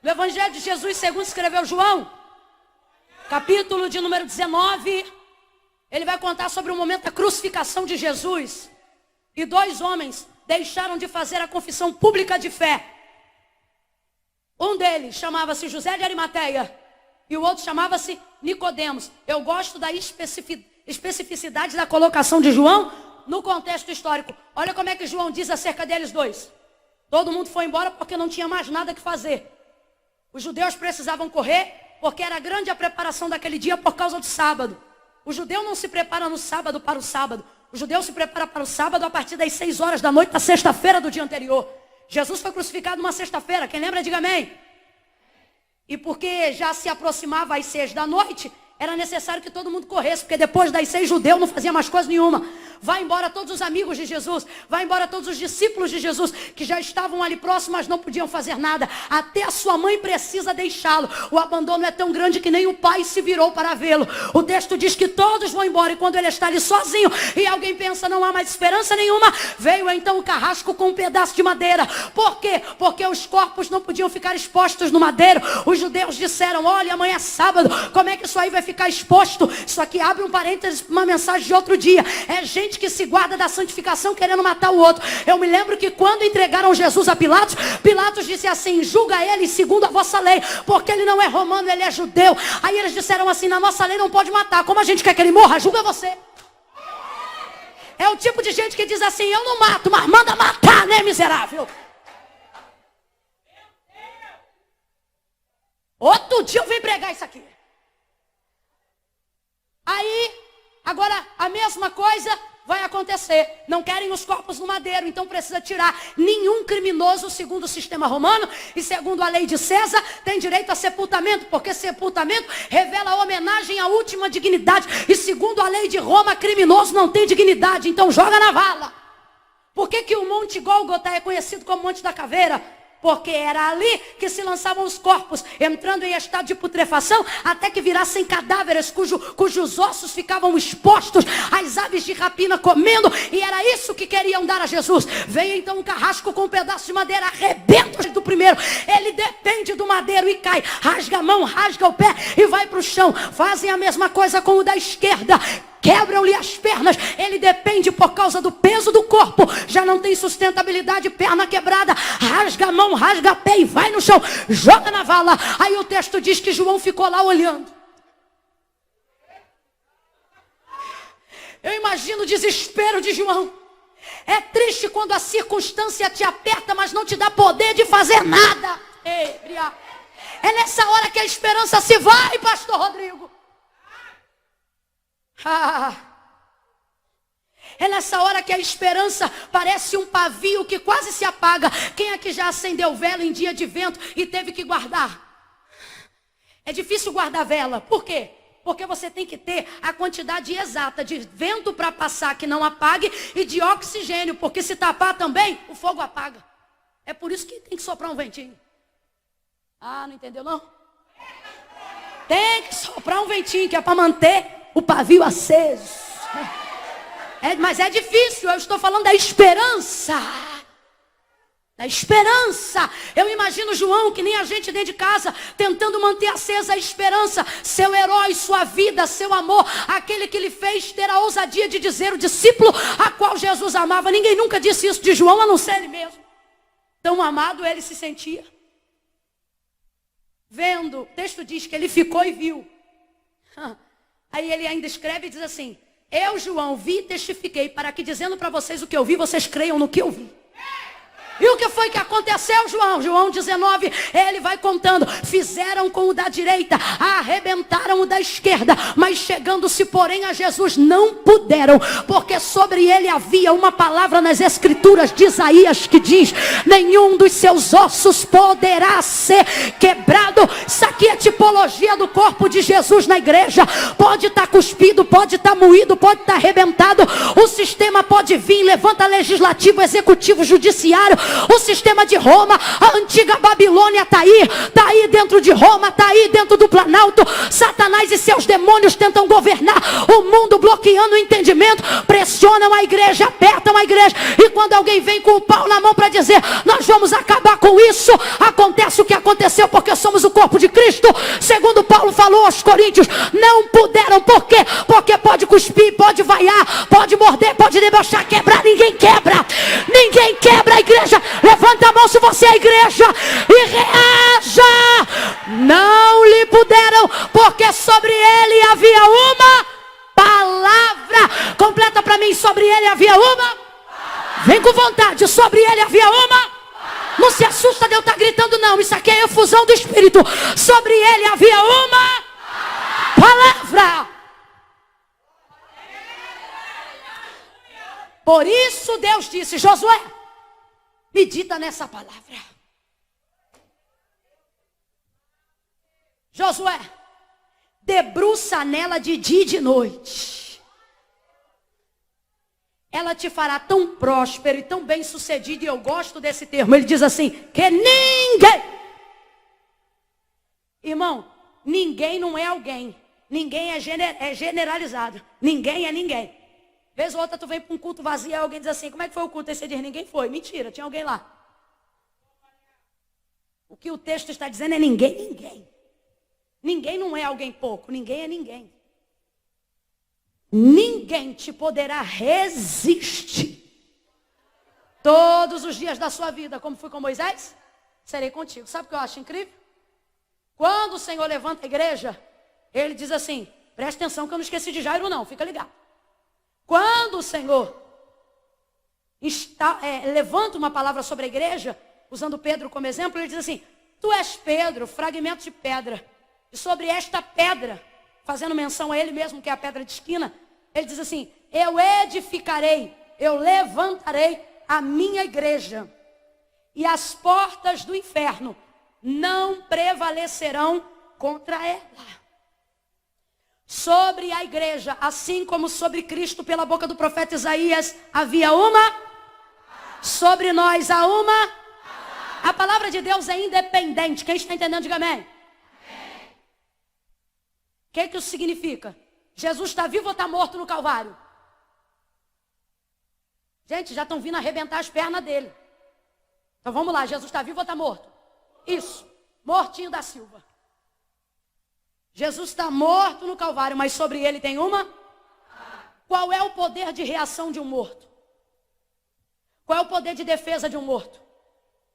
No Evangelho de Jesus, segundo escreveu João, capítulo de número 19, ele vai contar sobre o momento da crucificação de Jesus. E 2 homens deixaram de fazer a confissão pública de fé. Um deles chamava-se José de Arimateia e o outro chamava-se Nicodemos. Eu gosto da especificidade da colocação de João no contexto histórico. Olha como é que João diz acerca deles dois. Todo mundo foi embora porque não tinha mais nada que fazer. Os judeus precisavam correr porque era grande a preparação daquele dia por causa do sábado. O judeu não se prepara no sábado para o sábado. O judeu se prepara para o sábado a partir das 6 horas da noite da sexta-feira do dia anterior. Jesus foi crucificado numa sexta-feira. Quem lembra, diga amém. E porque já se aproximava às 6 da noite, era necessário que todo mundo corresse, porque depois das 6 judeu não fazia mais coisa nenhuma. Vai embora todos os amigos de Jesus, vai embora todos os discípulos de Jesus, que já estavam ali próximos, mas não podiam fazer nada. Até a sua mãe precisa deixá-lo. O abandono é tão grande que nem o pai se virou para vê-lo. O texto diz que todos vão embora, e quando ele está ali sozinho, e alguém pensa, não há mais esperança nenhuma, veio então o carrasco com um pedaço de madeira. Por quê? Porque os corpos não podiam ficar expostos no madeiro. Os judeus disseram, olha, amanhã é sábado, como é que isso aí vai ficar exposto? Isso aqui abre um parênteses para uma mensagem de outro dia. É gente que se guarda da santificação querendo matar o outro. Eu me lembro que quando entregaram Jesus a Pilatos, Pilatos disse assim, julga ele segundo a vossa lei, porque ele não é romano, ele é judeu. Aí eles disseram assim, na nossa lei não pode matar, como a gente quer que ele morra, julga você. É o tipo de gente que diz assim, eu não mato, mas manda matar, né, miserável? Outro dia eu vim pregar isso aqui. Aí, agora a mesma coisa vai acontecer. Não querem os corpos no madeiro, então precisa tirar. Nenhum criminoso, segundo o sistema romano e segundo a lei de César, tem direito a sepultamento, porque sepultamento revela homenagem à última dignidade. E segundo a lei de Roma, criminoso não tem dignidade, então joga na vala. Por que o Monte Gólgota é conhecido como Monte da Caveira? Porque era ali que se lançavam os corpos, entrando em estado de putrefação, até que virassem cadáveres, cujos ossos ficavam expostos, as aves de rapina comendo, e era isso que queriam dar a Jesus. Veio então um carrasco com um pedaço de madeira, arrebenta do primeiro, ele depende do madeiro e cai, rasga a mão, rasga o pé e vai para o chão. Fazem a mesma coisa com o da esquerda, quebram-lhe as pernas, ele depende por causa do peso do corpo, já não tem sustentabilidade, perna quebrada, rasga a mão, rasga o pé e vai no chão, joga na vala. Aí o texto diz que João ficou lá olhando. Eu imagino o desespero de João. É triste quando a circunstância te aperta, mas não te dá poder de fazer nada. É nessa hora que a esperança se vai, pastor Rodrigo. É nessa hora que a esperança parece um pavio que quase se apaga. Quem aqui já acendeu vela em dia de vento e teve que guardar? É difícil guardar vela. Por quê? Porque você tem que ter a quantidade exata de vento para passar que não apague e de oxigênio, porque se tapar também, o fogo apaga. É por isso que tem que soprar um ventinho. Ah, não entendeu não? Tem que soprar um ventinho que é para manter o pavio aceso. Mas é difícil, eu estou falando da esperança. Da esperança. Eu imagino João, que nem a gente dentro de casa, tentando manter acesa a esperança. Seu herói, sua vida, seu amor, aquele que lhe fez ter a ousadia de dizer o discípulo a qual Jesus amava. Ninguém nunca disse isso de João, a não ser ele mesmo. Tão amado ele se sentia. Vendo, o texto diz que ele ficou e viu. Aí ele ainda escreve e diz assim, eu, João, vi e testifiquei, para que dizendo para vocês o que eu vi, vocês creiam no que eu vi. E o que foi que aconteceu, João? João 19, ele vai contando. Fizeram com o da direita, arrebentaram o da esquerda, mas chegando-se, porém, a Jesus, não puderam, porque sobre ele havia uma palavra nas escrituras de Isaías que diz, nenhum dos seus ossos poderá ser quebrado. Isso aqui é tipologia do corpo de Jesus na igreja. Pode estar cuspido, pode estar moído, pode estar arrebentado. O sistema pode vir, levanta legislativo, executivo, judiciário. O sistema de Roma, a antiga Babilônia está aí dentro de Roma, está aí dentro do Planalto. Satanás e seus demônios tentam governar o mundo, bloqueando o entendimento, pressionam a igreja, apertam a igreja, e quando alguém vem com o pau na mão para dizer, nós vamos acabar com isso, acontece o que aconteceu, porque somos o corpo de Cristo. Segundo Paulo falou aos Coríntios, não puderam. Por quê? Porque pode cuspir, pode vaiar, pode morder, pode debochar, quebrar, ninguém quebra a igreja. Levanta a mão se você é a igreja e reaja. Não lhe puderam, porque sobre ele havia uma palavra. Completa para mim, sobre ele havia uma. Vem com vontade, sobre ele havia uma. Não se assusta de eu estar gritando, não. Isso aqui é efusão do Espírito. Sobre ele havia uma palavra. Por isso Deus disse: Josué, medita nessa palavra. Josué, debruça nela de dia e de noite. Ela te fará tão próspero e tão bem sucedido. E eu gosto desse termo. Ele diz assim, que ninguém. Irmão, ninguém não é alguém. Ninguém é generalizado. Ninguém é ninguém. Vez ou outra tu vem para um culto vazio e alguém diz assim, como é que foi o culto? Aí você diz, ninguém foi. Mentira, tinha alguém lá. O que o texto está dizendo é ninguém. Ninguém não é alguém pouco, ninguém é ninguém. Ninguém te poderá resistir. Todos os dias da sua vida, como fui com Moisés, serei contigo. Sabe o que eu acho incrível? Quando o Senhor levanta a igreja, ele diz assim, presta atenção que eu não esqueci de Jairo não, fica ligado. Quando o Senhor levanta uma palavra sobre a igreja, usando Pedro como exemplo, ele diz assim, tu és Pedro, fragmento de pedra. E sobre esta pedra, fazendo menção a ele mesmo, que é a pedra de esquina, ele diz assim, eu edificarei, eu levantarei a minha igreja. E as portas do inferno não prevalecerão contra ela. Sobre a igreja, assim como sobre Cristo, pela boca do profeta Isaías, havia uma. Sobre nós há uma. A palavra de Deus é independente. Quem está entendendo, diga amém. O que isso significa? Jesus está vivo ou está morto no Calvário? Gente, já estão vindo arrebentar as pernas dele. Então vamos lá, Jesus está vivo ou está morto? Isso, mortinho da Silva. Jesus está morto no Calvário, mas sobre ele tem uma? Qual é o poder de reação de um morto? Qual é o poder de defesa de um morto?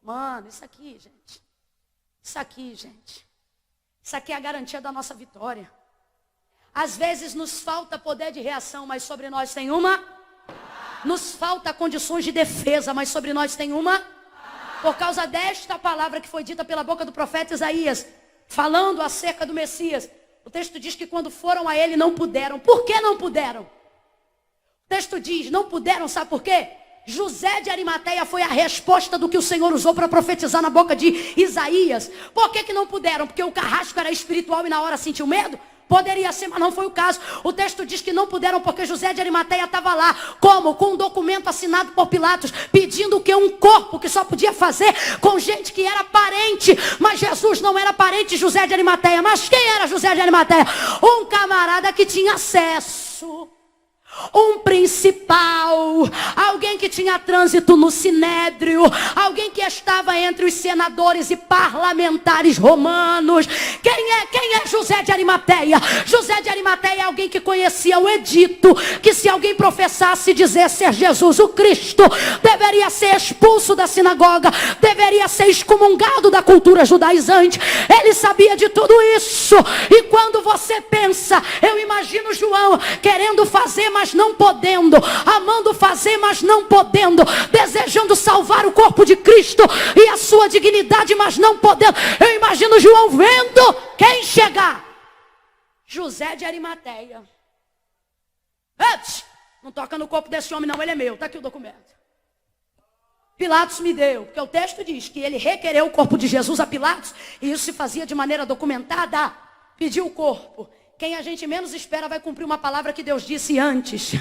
Mano, isso aqui, gente. Isso aqui é a garantia da nossa vitória. Às vezes nos falta poder de reação, mas sobre nós tem uma. Nos falta condições de defesa, mas sobre nós tem uma. Por causa desta palavra que foi dita pela boca do profeta Isaías, falando acerca do Messias, o texto diz que quando foram a ele não puderam. Por que não puderam? O texto diz, não puderam, sabe por quê? José de Arimateia foi a resposta do que o Senhor usou para profetizar na boca de Isaías. Por que não puderam? Porque o carrasco era espiritual e na hora sentiu medo? Poderia ser, mas não foi o caso. O texto diz que não puderam porque José de Arimateia estava lá. Como? Com um documento assinado por Pilatos, pedindo o que? Um corpo que só podia fazer com gente que era parente. Mas Jesus não era parente de José de Arimateia. Mas quem era José de Arimateia? Um camarada que tinha acesso. Um principal, alguém que tinha trânsito no sinédrio, alguém que estava entre os senadores e parlamentares romanos. Quem é José de Arimateia? José de Arimateia é alguém que conhecia o edito, que se alguém professasse dizer ser Jesus o Cristo, deveria ser expulso da sinagoga, deveria ser excomungado da cultura judaizante. Ele sabia de tudo isso. E quando você pensa, eu imagino João querendo fazer, mas não podendo, amando fazer, mas não podendo, desejando salvar o corpo de Cristo e a sua dignidade, mas não podendo. Eu imagino João vendo quem chegar. José de Arimateia. Não toca no corpo desse homem não, ele é meu, está aqui o documento. Pilatos me deu, porque o texto diz que ele requereu o corpo de Jesus a Pilatos, e isso se fazia de maneira documentada, pediu o corpo. Quem a gente menos espera vai cumprir uma palavra que Deus disse antes.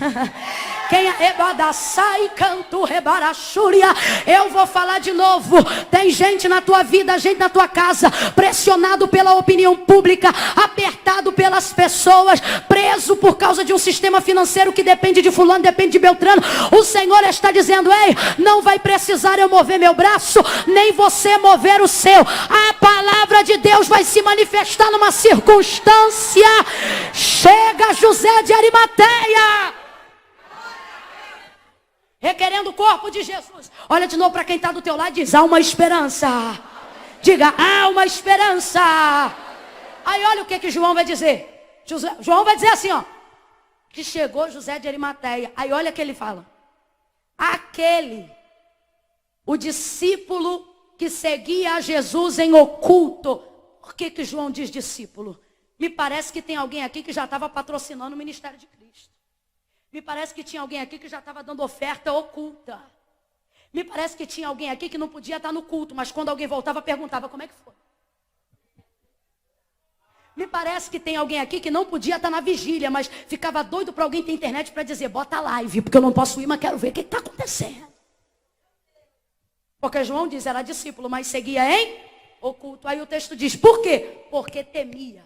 Eu vou falar de novo. Tem gente na tua vida, gente na tua casa, pressionado pela opinião pública, apertado pelas pessoas, preso por causa de um sistema financeiro que depende de fulano, depende de Beltrano. O Senhor está dizendo, ei, não vai precisar eu mover meu braço, nem você mover o seu. A palavra de Deus vai se manifestar numa circunstância. Chega José de Arimateia, requerendo o corpo de Jesus. Olha de novo para quem está do teu lado e diz, há uma esperança. Diga, há uma esperança. Aí olha o que João vai dizer. João vai dizer assim, ó, que chegou José de Arimateia. Aí olha o que ele fala. Aquele, o discípulo que seguia a Jesus em oculto. Por que João diz discípulo? Me parece que tem alguém aqui que já estava patrocinando o ministério de Cristo. Me parece que tinha alguém aqui que já estava dando oferta oculta. Me parece que tinha alguém aqui que não podia estar no culto, mas quando alguém voltava, perguntava como é que foi. Me parece que tem alguém aqui que não podia estar na vigília, mas ficava doido para alguém ter internet para dizer, bota live, porque eu não posso ir, mas quero ver o que está acontecendo. Porque João diz, era discípulo, mas seguia em oculto. Aí o texto diz, por quê? Porque temia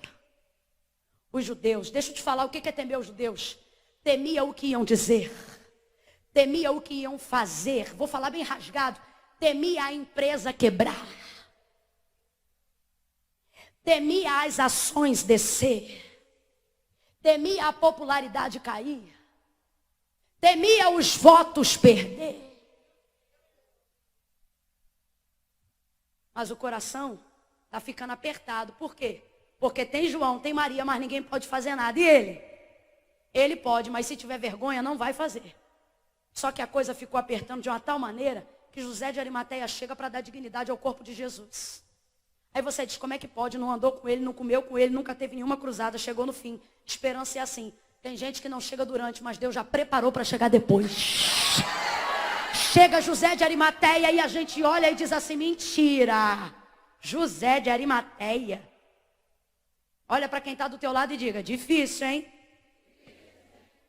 os judeus. Deixa eu te falar o que é temer os judeus. Temia o que iam dizer. Temia o que iam fazer. Vou falar bem rasgado. Temia a empresa quebrar. Temia as ações descer. Temia a popularidade cair. Temia os votos perder. Mas o coração está ficando apertado. Por quê? Porque tem João, tem Maria, mas ninguém pode fazer nada. E ele? Ele pode, mas se tiver vergonha, não vai fazer. Só que a coisa ficou apertando de uma tal maneira que José de Arimateia chega para dar dignidade ao corpo de Jesus. Aí você diz, como é que pode? Não andou com ele, não comeu com ele, nunca teve nenhuma cruzada, chegou no fim. Esperança é assim. Tem gente que não chega durante, mas Deus já preparou para chegar depois. Chega José de Arimateia e a gente olha e diz assim, mentira. José de Arimateia. Olha para quem está do teu lado e diga, difícil, hein?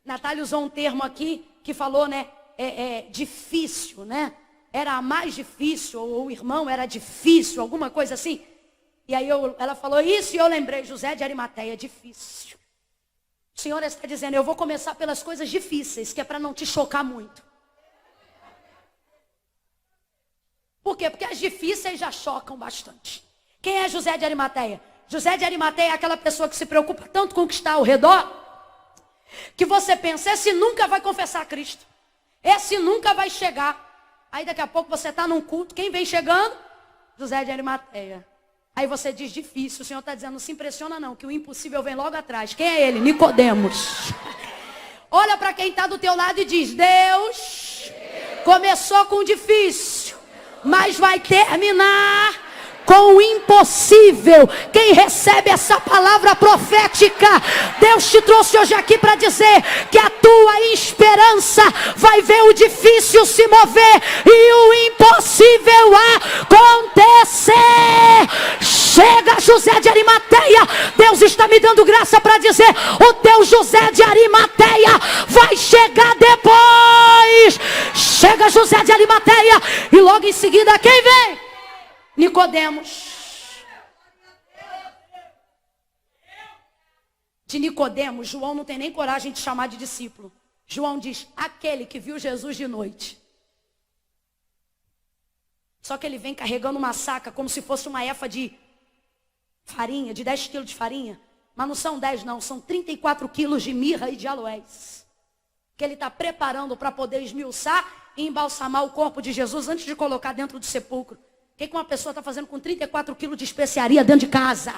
Natália usou um termo aqui que falou, né? Difícil, né? Era a mais difícil, ou o irmão era difícil, alguma coisa assim. E aí ela falou isso e eu lembrei, José de Arimateia, difícil. O Senhor está dizendo, eu vou começar pelas coisas difíceis, que é para não te chocar muito. Por quê? Porque as difíceis já chocam bastante. Quem é José de Arimateia? José de Arimateia é aquela pessoa que se preocupa tanto com o que está ao redor, que você pensa, esse nunca vai confessar a Cristo. Esse nunca vai chegar. Aí daqui a pouco você está num culto, quem vem chegando? José de Arimateia. Aí você diz difícil, o Senhor está dizendo, não se impressiona não, que o impossível vem logo atrás. Quem é ele? Nicodemos. Olha para quem está do teu lado e diz, Deus começou com difícil, mas vai terminar com o impossível. Quem recebe essa palavra profética, Deus te trouxe hoje aqui para dizer que a tua esperança vai ver o difícil se mover e o impossível acontecer. Chega José de Arimateia, Deus está me dando graça para dizer, o teu José de Arimateia vai chegar depois. Chega José de Arimateia e logo em seguida quem vem? Nicodemos. De Nicodemos, João não tem nem coragem de chamar de discípulo. João diz, aquele que viu Jesus de noite. Só que ele vem carregando uma saca como se fosse uma efa de farinha, de 10 quilos de farinha. Mas não são 10 não, são 34 quilos de mirra e de aloés. Que ele está preparando para poder esmiuçar e embalsamar o corpo de Jesus antes de colocar dentro do sepulcro. O que uma pessoa está fazendo com 34 quilos de especiaria dentro de casa?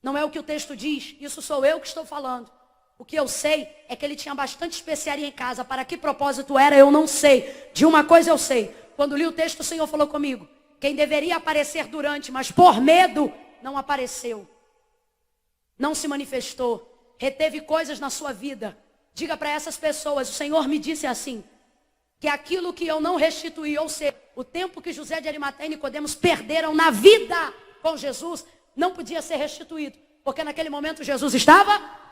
Não é o que o texto diz, isso sou eu que estou falando. O que eu sei é que ele tinha bastante especiaria em casa. Para que propósito era, eu não sei. De uma coisa eu sei. Quando li o texto, o Senhor falou comigo. Quem deveria aparecer durante, mas por medo, não apareceu. Não se manifestou. Reteve coisas na sua vida. Diga para essas pessoas, o Senhor me disse assim, que aquilo que eu não restituí, ou seja, o tempo que José de Arimateia e Nicodemos perderam na vida com Jesus, não podia ser restituído. Porque naquele momento Jesus estava...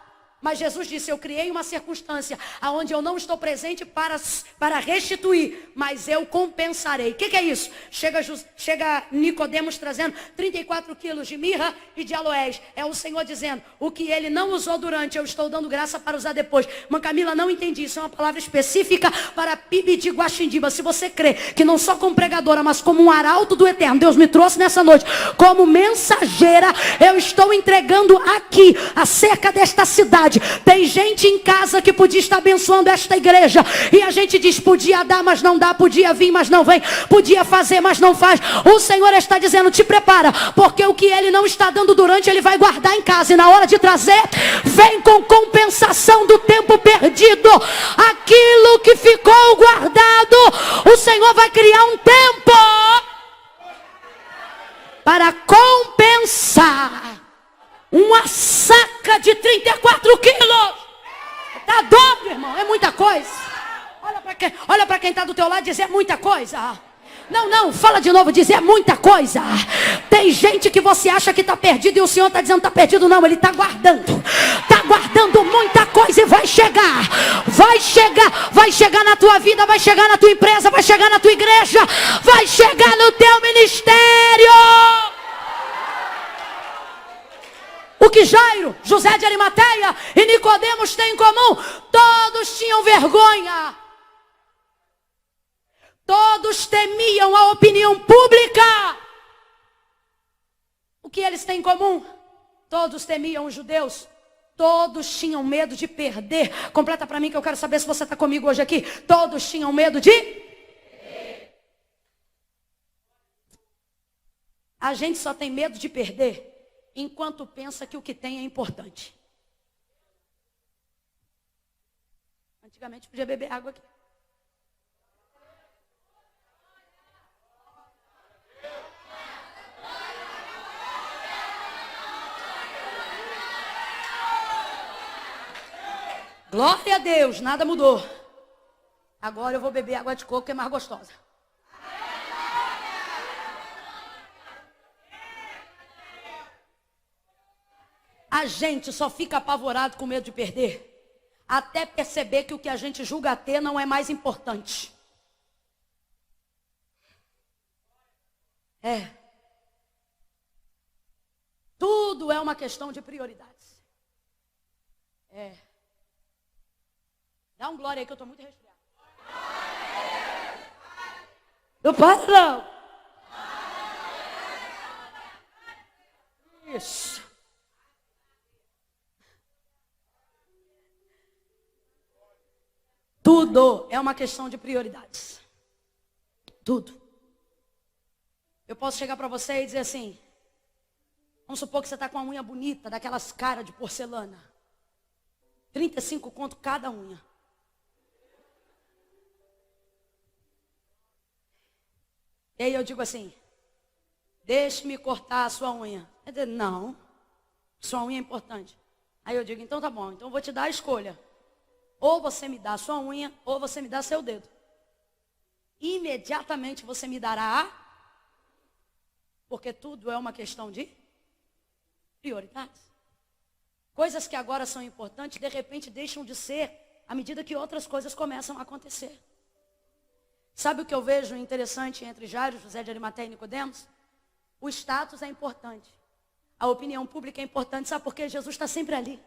Mas Jesus disse, eu criei uma circunstância onde eu não estou presente para restituir, mas eu compensarei. O que é isso? Chega Nicodemos trazendo 34 quilos de mirra e de aloés. É o Senhor dizendo, o que ele não usou durante, eu estou dando graça para usar depois. Mãe Camila, não entendi, isso é uma palavra específica para Pibi de Guaxindiba. Se você crê que não só como pregadora, mas como um arauto do eterno, Deus me trouxe nessa noite, como mensageira, eu estou entregando aqui, acerca desta cidade, prioridade. Tem gente em casa que podia estar abençoando esta igreja, e a gente diz, podia dar, mas não dá, podia vir, mas não vem, podia fazer, mas não faz. O Senhor está dizendo, te prepara, porque o que Ele não está dando durante, Ele vai guardar em casa, e na hora de trazer, vem com compensação do tempo perdido. Aquilo que ficou guardado, o Senhor vai criar um tempo para compensar. Uma saca de 34 quilos. Tá doido, irmão? É muita coisa. Olha para quem está do teu lado e diz, é muita coisa. Não, fala de novo, diz, é muita coisa. Tem gente que você acha que está perdido, e o Senhor está dizendo, está perdido. Não, Ele está guardando. Está guardando muita coisa, e vai chegar. Vai chegar na tua vida, vai chegar na tua empresa, vai chegar na tua igreja, vai chegar no teu ministério. O que Jairo, José de Arimateia e Nicodemos têm em comum? Todos tinham vergonha. Todos temiam a opinião pública. O que eles têm em comum? Todos temiam os judeus. Todos tinham medo de perder. Completa para mim, que eu quero saber se você está comigo hoje aqui. Todos tinham medo de... A gente só tem medo de perder enquanto pensa que o que tem é importante. Antigamente podia beber água aqui. Glória a Deus, nada mudou. Agora eu vou beber água de coco, que é mais gostosa. A gente só fica apavorado com medo de perder até perceber que o que a gente julga ter não é mais importante. Tudo é uma questão de prioridades. Dá um glória aí que eu estou muito resfriado. Não para não. Isso. Tudo é uma questão de prioridades. Tudo. Eu posso chegar para você e dizer assim, vamos supor que você está com uma unha bonita, daquelas caras de porcelana. 35 conto cada unha. E aí eu digo assim, deixe-me cortar a sua unha. Ele diz, não, sua unha é importante. Aí eu digo, então tá bom, então eu vou te dar a escolha. Ou você me dá a sua unha, ou você me dá seu dedo. Imediatamente você me dará porque tudo é uma questão de prioridades. Coisas que agora são importantes, de repente deixam de ser, à medida que outras coisas começam a acontecer. Sabe o que eu vejo interessante entre Jairo, José de Arimateia e Nicodemos? O status é importante. A opinião pública é importante. Sabe por quê? Jesus está sempre ali.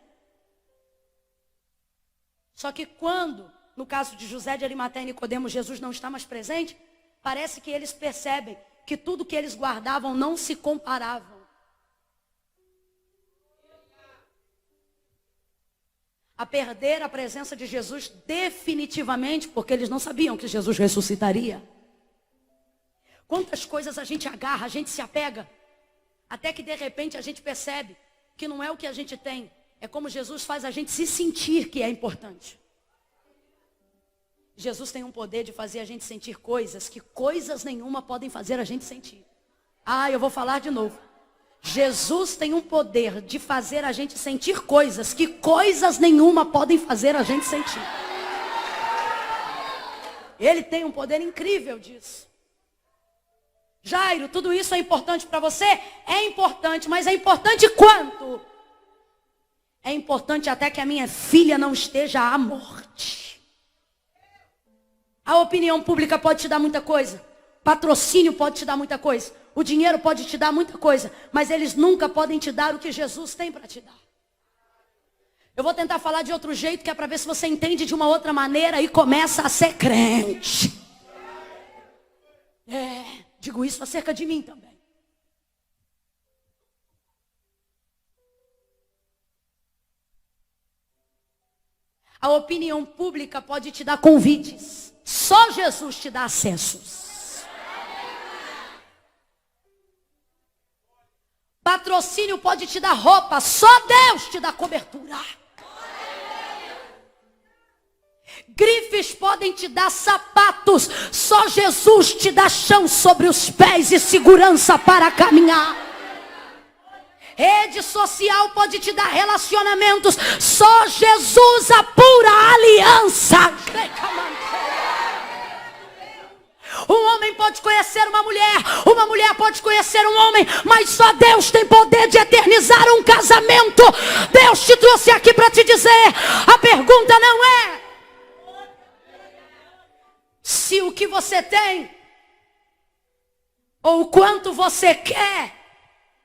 Só que quando, no caso de José de Arimateia e Nicodemos, Jesus não está mais presente, parece que eles percebem que tudo que eles guardavam não se comparavam a perder a presença de Jesus definitivamente, porque eles não sabiam que Jesus ressuscitaria. Quantas coisas a gente agarra, a gente se apega, até que de repente a gente percebe que não é o que a gente tem, é como Jesus faz a gente se sentir que é importante. Jesus tem um poder de fazer a gente sentir coisas que coisas nenhuma podem fazer a gente sentir. Eu vou falar de novo. Jesus tem um poder de fazer a gente sentir coisas que coisas nenhuma podem fazer a gente sentir. Ele tem um poder incrível disso. Jairo, tudo isso é importante para você? É importante, mas é importante quanto? É importante até que a minha filha não esteja à morte. A opinião pública pode te dar muita coisa. Patrocínio pode te dar muita coisa. O dinheiro pode te dar muita coisa. Mas eles nunca podem te dar o que Jesus tem para te dar. Eu vou tentar falar de outro jeito, que é para ver se você entende de uma outra maneira e começa a ser crente. Digo isso acerca de mim também. A opinião pública pode te dar convites. Só Jesus te dá acessos. Patrocínio pode te dar roupa. Só Deus te dá cobertura. Grifes podem te dar sapatos. Só Jesus te dá chão sobre os pés e segurança para caminhar. Rede social pode te dar relacionamentos. Só Jesus apura a aliança. Um homem pode conhecer uma mulher pode conhecer um homem, mas só Deus tem poder de eternizar um casamento. Deus te trouxe aqui para te dizer, a pergunta não é se o que você tem ou o quanto você quer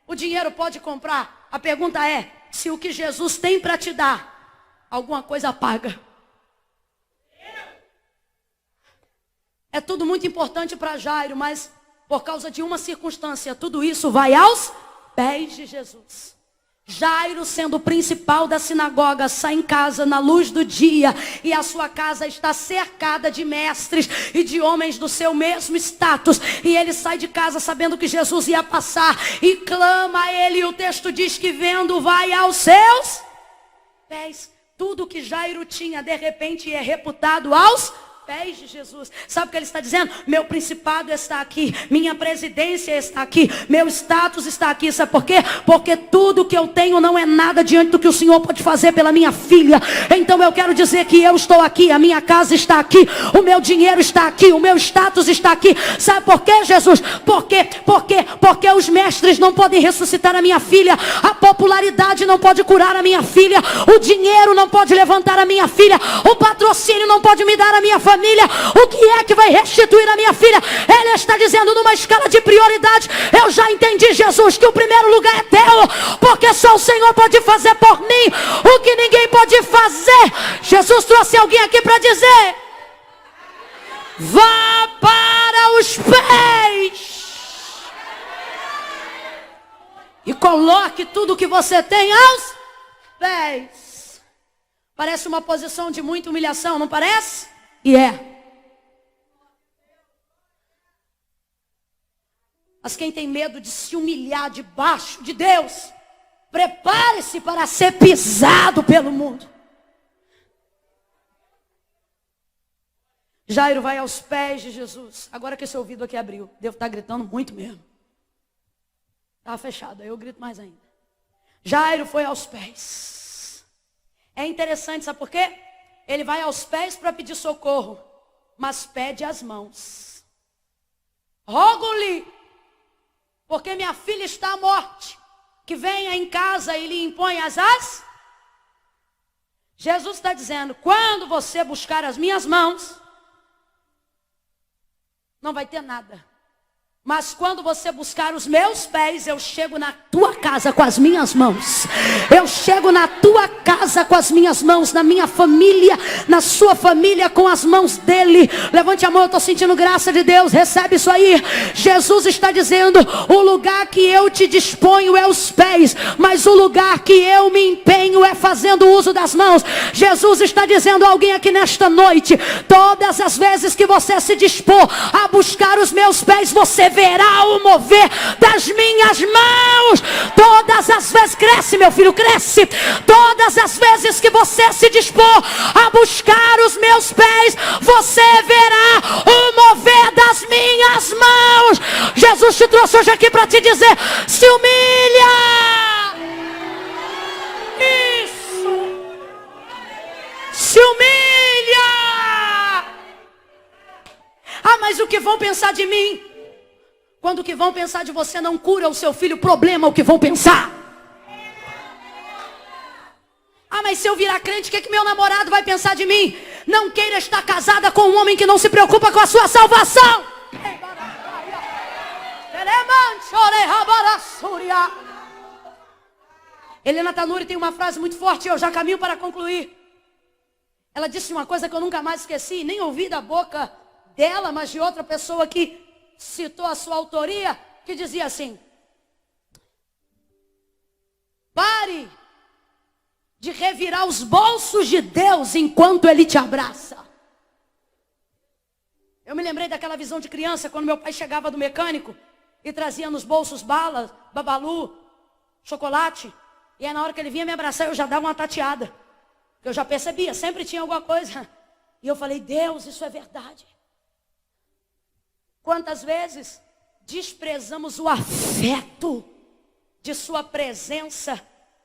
o dinheiro pode comprar. A pergunta é se o que Jesus tem para te dar alguma coisa paga. É tudo muito importante para Jairo, mas por causa de uma circunstância, tudo isso vai aos pés de Jesus. Jairo, sendo o principal da sinagoga, sai em casa na luz do dia, e a sua casa está cercada de mestres e de homens do seu mesmo status, e ele sai de casa sabendo que Jesus ia passar, e clama a ele, e o texto diz que vendo vai aos seus pés. Tudo que Jairo tinha, de repente, é reputado aos pés de Jesus. Sabe o que ele está dizendo? Meu principado está aqui, minha presidência está aqui, meu status está aqui. Sabe por quê? Porque tudo que eu tenho não é nada diante do que o Senhor pode fazer pela minha filha. Então eu quero dizer que eu estou aqui, a minha casa está aqui, o meu dinheiro está aqui, o meu status está aqui. Sabe por quê, Jesus? Porque os mestres não podem ressuscitar a minha filha, a popularidade não pode curar a minha filha, o dinheiro não pode levantar a minha filha, o patrocínio não pode me dar a minha família. O que é que vai restituir a minha filha? Ele está dizendo numa escala de prioridade. Eu já entendi, Jesus, que o primeiro lugar é teu, porque só o Senhor pode fazer por mim o que ninguém pode fazer. Jesus trouxe alguém aqui para dizer: vá para os pés e coloque tudo que você tem aos pés. Parece uma posição de muita humilhação, não parece? E é. Mas quem tem medo de se humilhar debaixo de Deus, prepare-se para ser pisado pelo mundo. Jairo vai aos pés de Jesus. Agora que esse ouvido aqui abriu, devo estar gritando muito mesmo. Estava fechado, aí eu grito mais ainda. Jairo foi aos pés. É interessante, sabe por quê? Ele vai aos pés para pedir socorro, mas pede as mãos. Rogo-lhe, porque minha filha está à morte, que venha em casa e lhe impõe as asas. Jesus está dizendo, quando você buscar as minhas mãos, não vai ter nada. Mas quando você buscar os meus pés, eu chego na tua casa com as minhas mãos. Eu chego na tua casa com as minhas mãos, na minha família, na sua família com as mãos dele. Levante a mão, eu estou sentindo graça de Deus, recebe isso aí. Jesus está dizendo, o lugar que eu te disponho é os pés, mas o lugar que eu me empenho é fazendo uso das mãos. Jesus está dizendo a alguém aqui nesta noite, todas as vezes que você se dispor a buscar os meus pés, você verá o mover das minhas mãos. Todas as vezes, cresce meu filho, cresce. Todas as vezes que você se dispor a buscar os meus pés, você verá o mover das minhas mãos. Jesus te trouxe hoje aqui para te dizer, se humilha. Isso. Se humilha. Ah, mas o que vão pensar de mim? Quando o que vão pensar de você não cura o seu filho, problema o que vão pensar. Ah, mas se eu virar crente, o que é que meu namorado vai pensar de mim? Não queira estar casada com um homem que não se preocupa com a sua salvação. Helena Tanuri tem uma frase muito forte, eu já caminho para concluir. Ela disse uma coisa que eu nunca mais esqueci, nem ouvi da boca dela, mas de outra pessoa que citou a sua autoria, que dizia assim: pare de revirar os bolsos de Deus enquanto Ele te abraça. Eu me lembrei daquela visão de criança, quando meu pai chegava do mecânico e trazia nos bolsos balas, babalu, chocolate. E aí na hora que ele vinha me abraçar, eu já dava uma tateada. Eu já percebia, sempre tinha alguma coisa. E eu falei, Deus, isso é verdade. Quantas vezes desprezamos o afeto de sua presença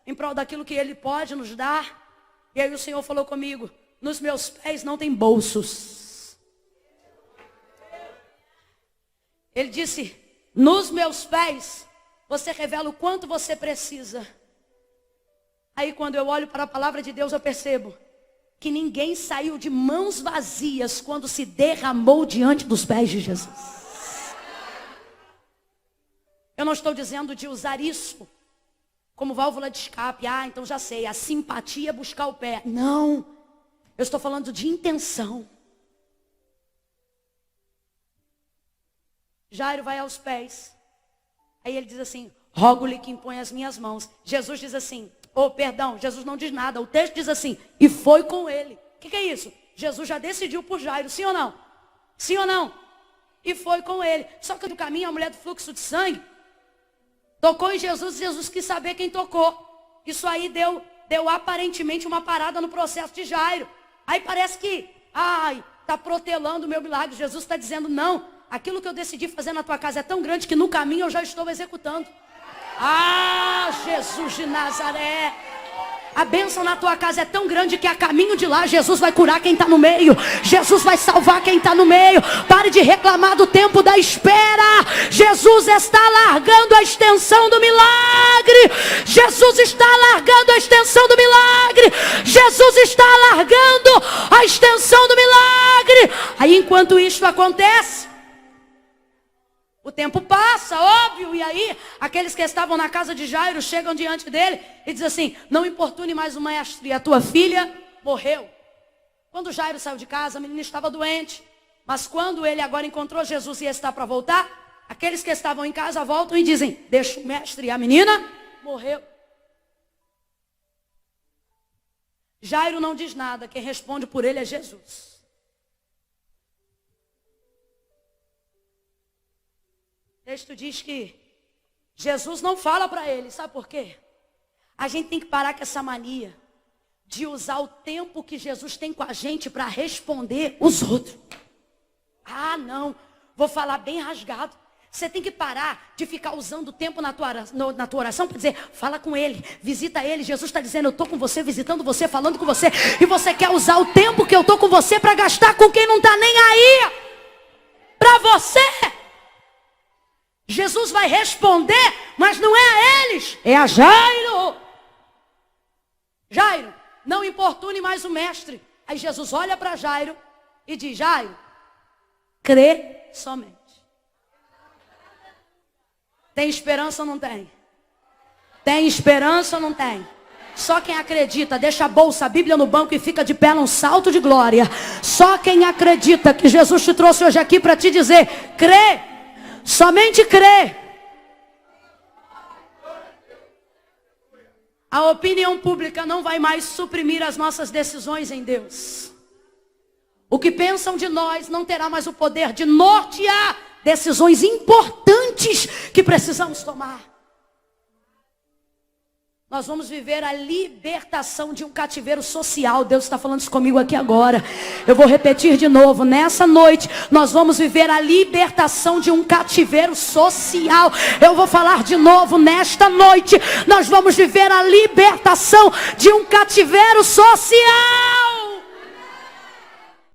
em prol daquilo que Ele pode nos dar. E aí o Senhor falou comigo, nos meus pés não tem bolsos. Ele disse, nos meus pés você revela o quanto você precisa. Aí quando eu olho para a palavra de Deus, eu percebo que ninguém saiu de mãos vazias quando se derramou diante dos pés de Jesus. Eu não estou dizendo de usar isso como válvula de escape. Ah, então já sei, a simpatia é buscar o pé. Não, eu estou falando de intenção. Jairo vai aos pés. Aí ele diz assim, rogo-lhe que imponha as minhas mãos. Jesus diz assim, perdão, Jesus não diz nada. O texto diz assim, e foi com ele. O que é isso? Jesus já decidiu por Jairo, sim ou não? Sim ou não? E foi com ele. Só que no caminho a mulher do fluxo de sangue tocou em Jesus e Jesus quis saber quem tocou. Isso aí deu aparentemente uma parada no processo de Jairo. Aí parece que, está protelando o meu milagre. Jesus está dizendo, não, aquilo que eu decidi fazer na tua casa é tão grande que no caminho eu já estou executando. Jesus de Nazaré. A bênção na tua casa é tão grande que a caminho de lá Jesus vai curar quem está no meio. Jesus vai salvar quem está no meio. Pare de reclamar do tempo da espera. Jesus está alargando a extensão do milagre. Jesus está alargando a extensão do milagre. Jesus está alargando a extensão do milagre. Aí enquanto isso acontece, o tempo passa, óbvio, e aí aqueles que estavam na casa de Jairo chegam diante dele e dizem assim, não importune mais o mestre, a tua filha morreu. Quando Jairo saiu de casa, a menina estava doente, mas quando ele agora encontrou Jesus e está para voltar, aqueles que estavam em casa voltam e dizem, deixa o mestre, e a menina morreu. Jairo não diz nada, quem responde por ele é Jesus. O texto diz que Jesus não fala para ele, sabe por quê? A gente tem que parar com essa mania de usar o tempo que Jesus tem com a gente para responder os outros. Não, vou falar bem rasgado. Você tem que parar de ficar usando o tempo na tua oração para dizer, fala com ele, visita ele. Jesus está dizendo, eu estou com você, visitando você, falando com você. E você quer usar o tempo que eu estou com você para gastar com quem não está nem aí para você. Jesus vai responder, mas não é a eles, é a Jairo. Jairo, não importune mais o mestre. Aí Jesus olha para Jairo e diz, Jairo, crê somente. Tem esperança ou não tem? Tem esperança ou não tem? Só quem acredita, deixa a bolsa, a Bíblia no banco e fica de pé num salto de glória. Só quem acredita que Jesus te trouxe hoje aqui para te dizer, crê. Somente crê. A opinião pública não vai mais suprimir as nossas decisões em Deus. O que pensam de nós não terá mais o poder de nortear decisões importantes que precisamos tomar. Nós vamos viver a libertação de um cativeiro social. Deus está falando isso comigo aqui agora. Eu vou repetir de novo. Nessa noite, nós vamos viver a libertação de um cativeiro social. Eu vou falar de novo. Nesta noite, nós vamos viver a libertação de um cativeiro social.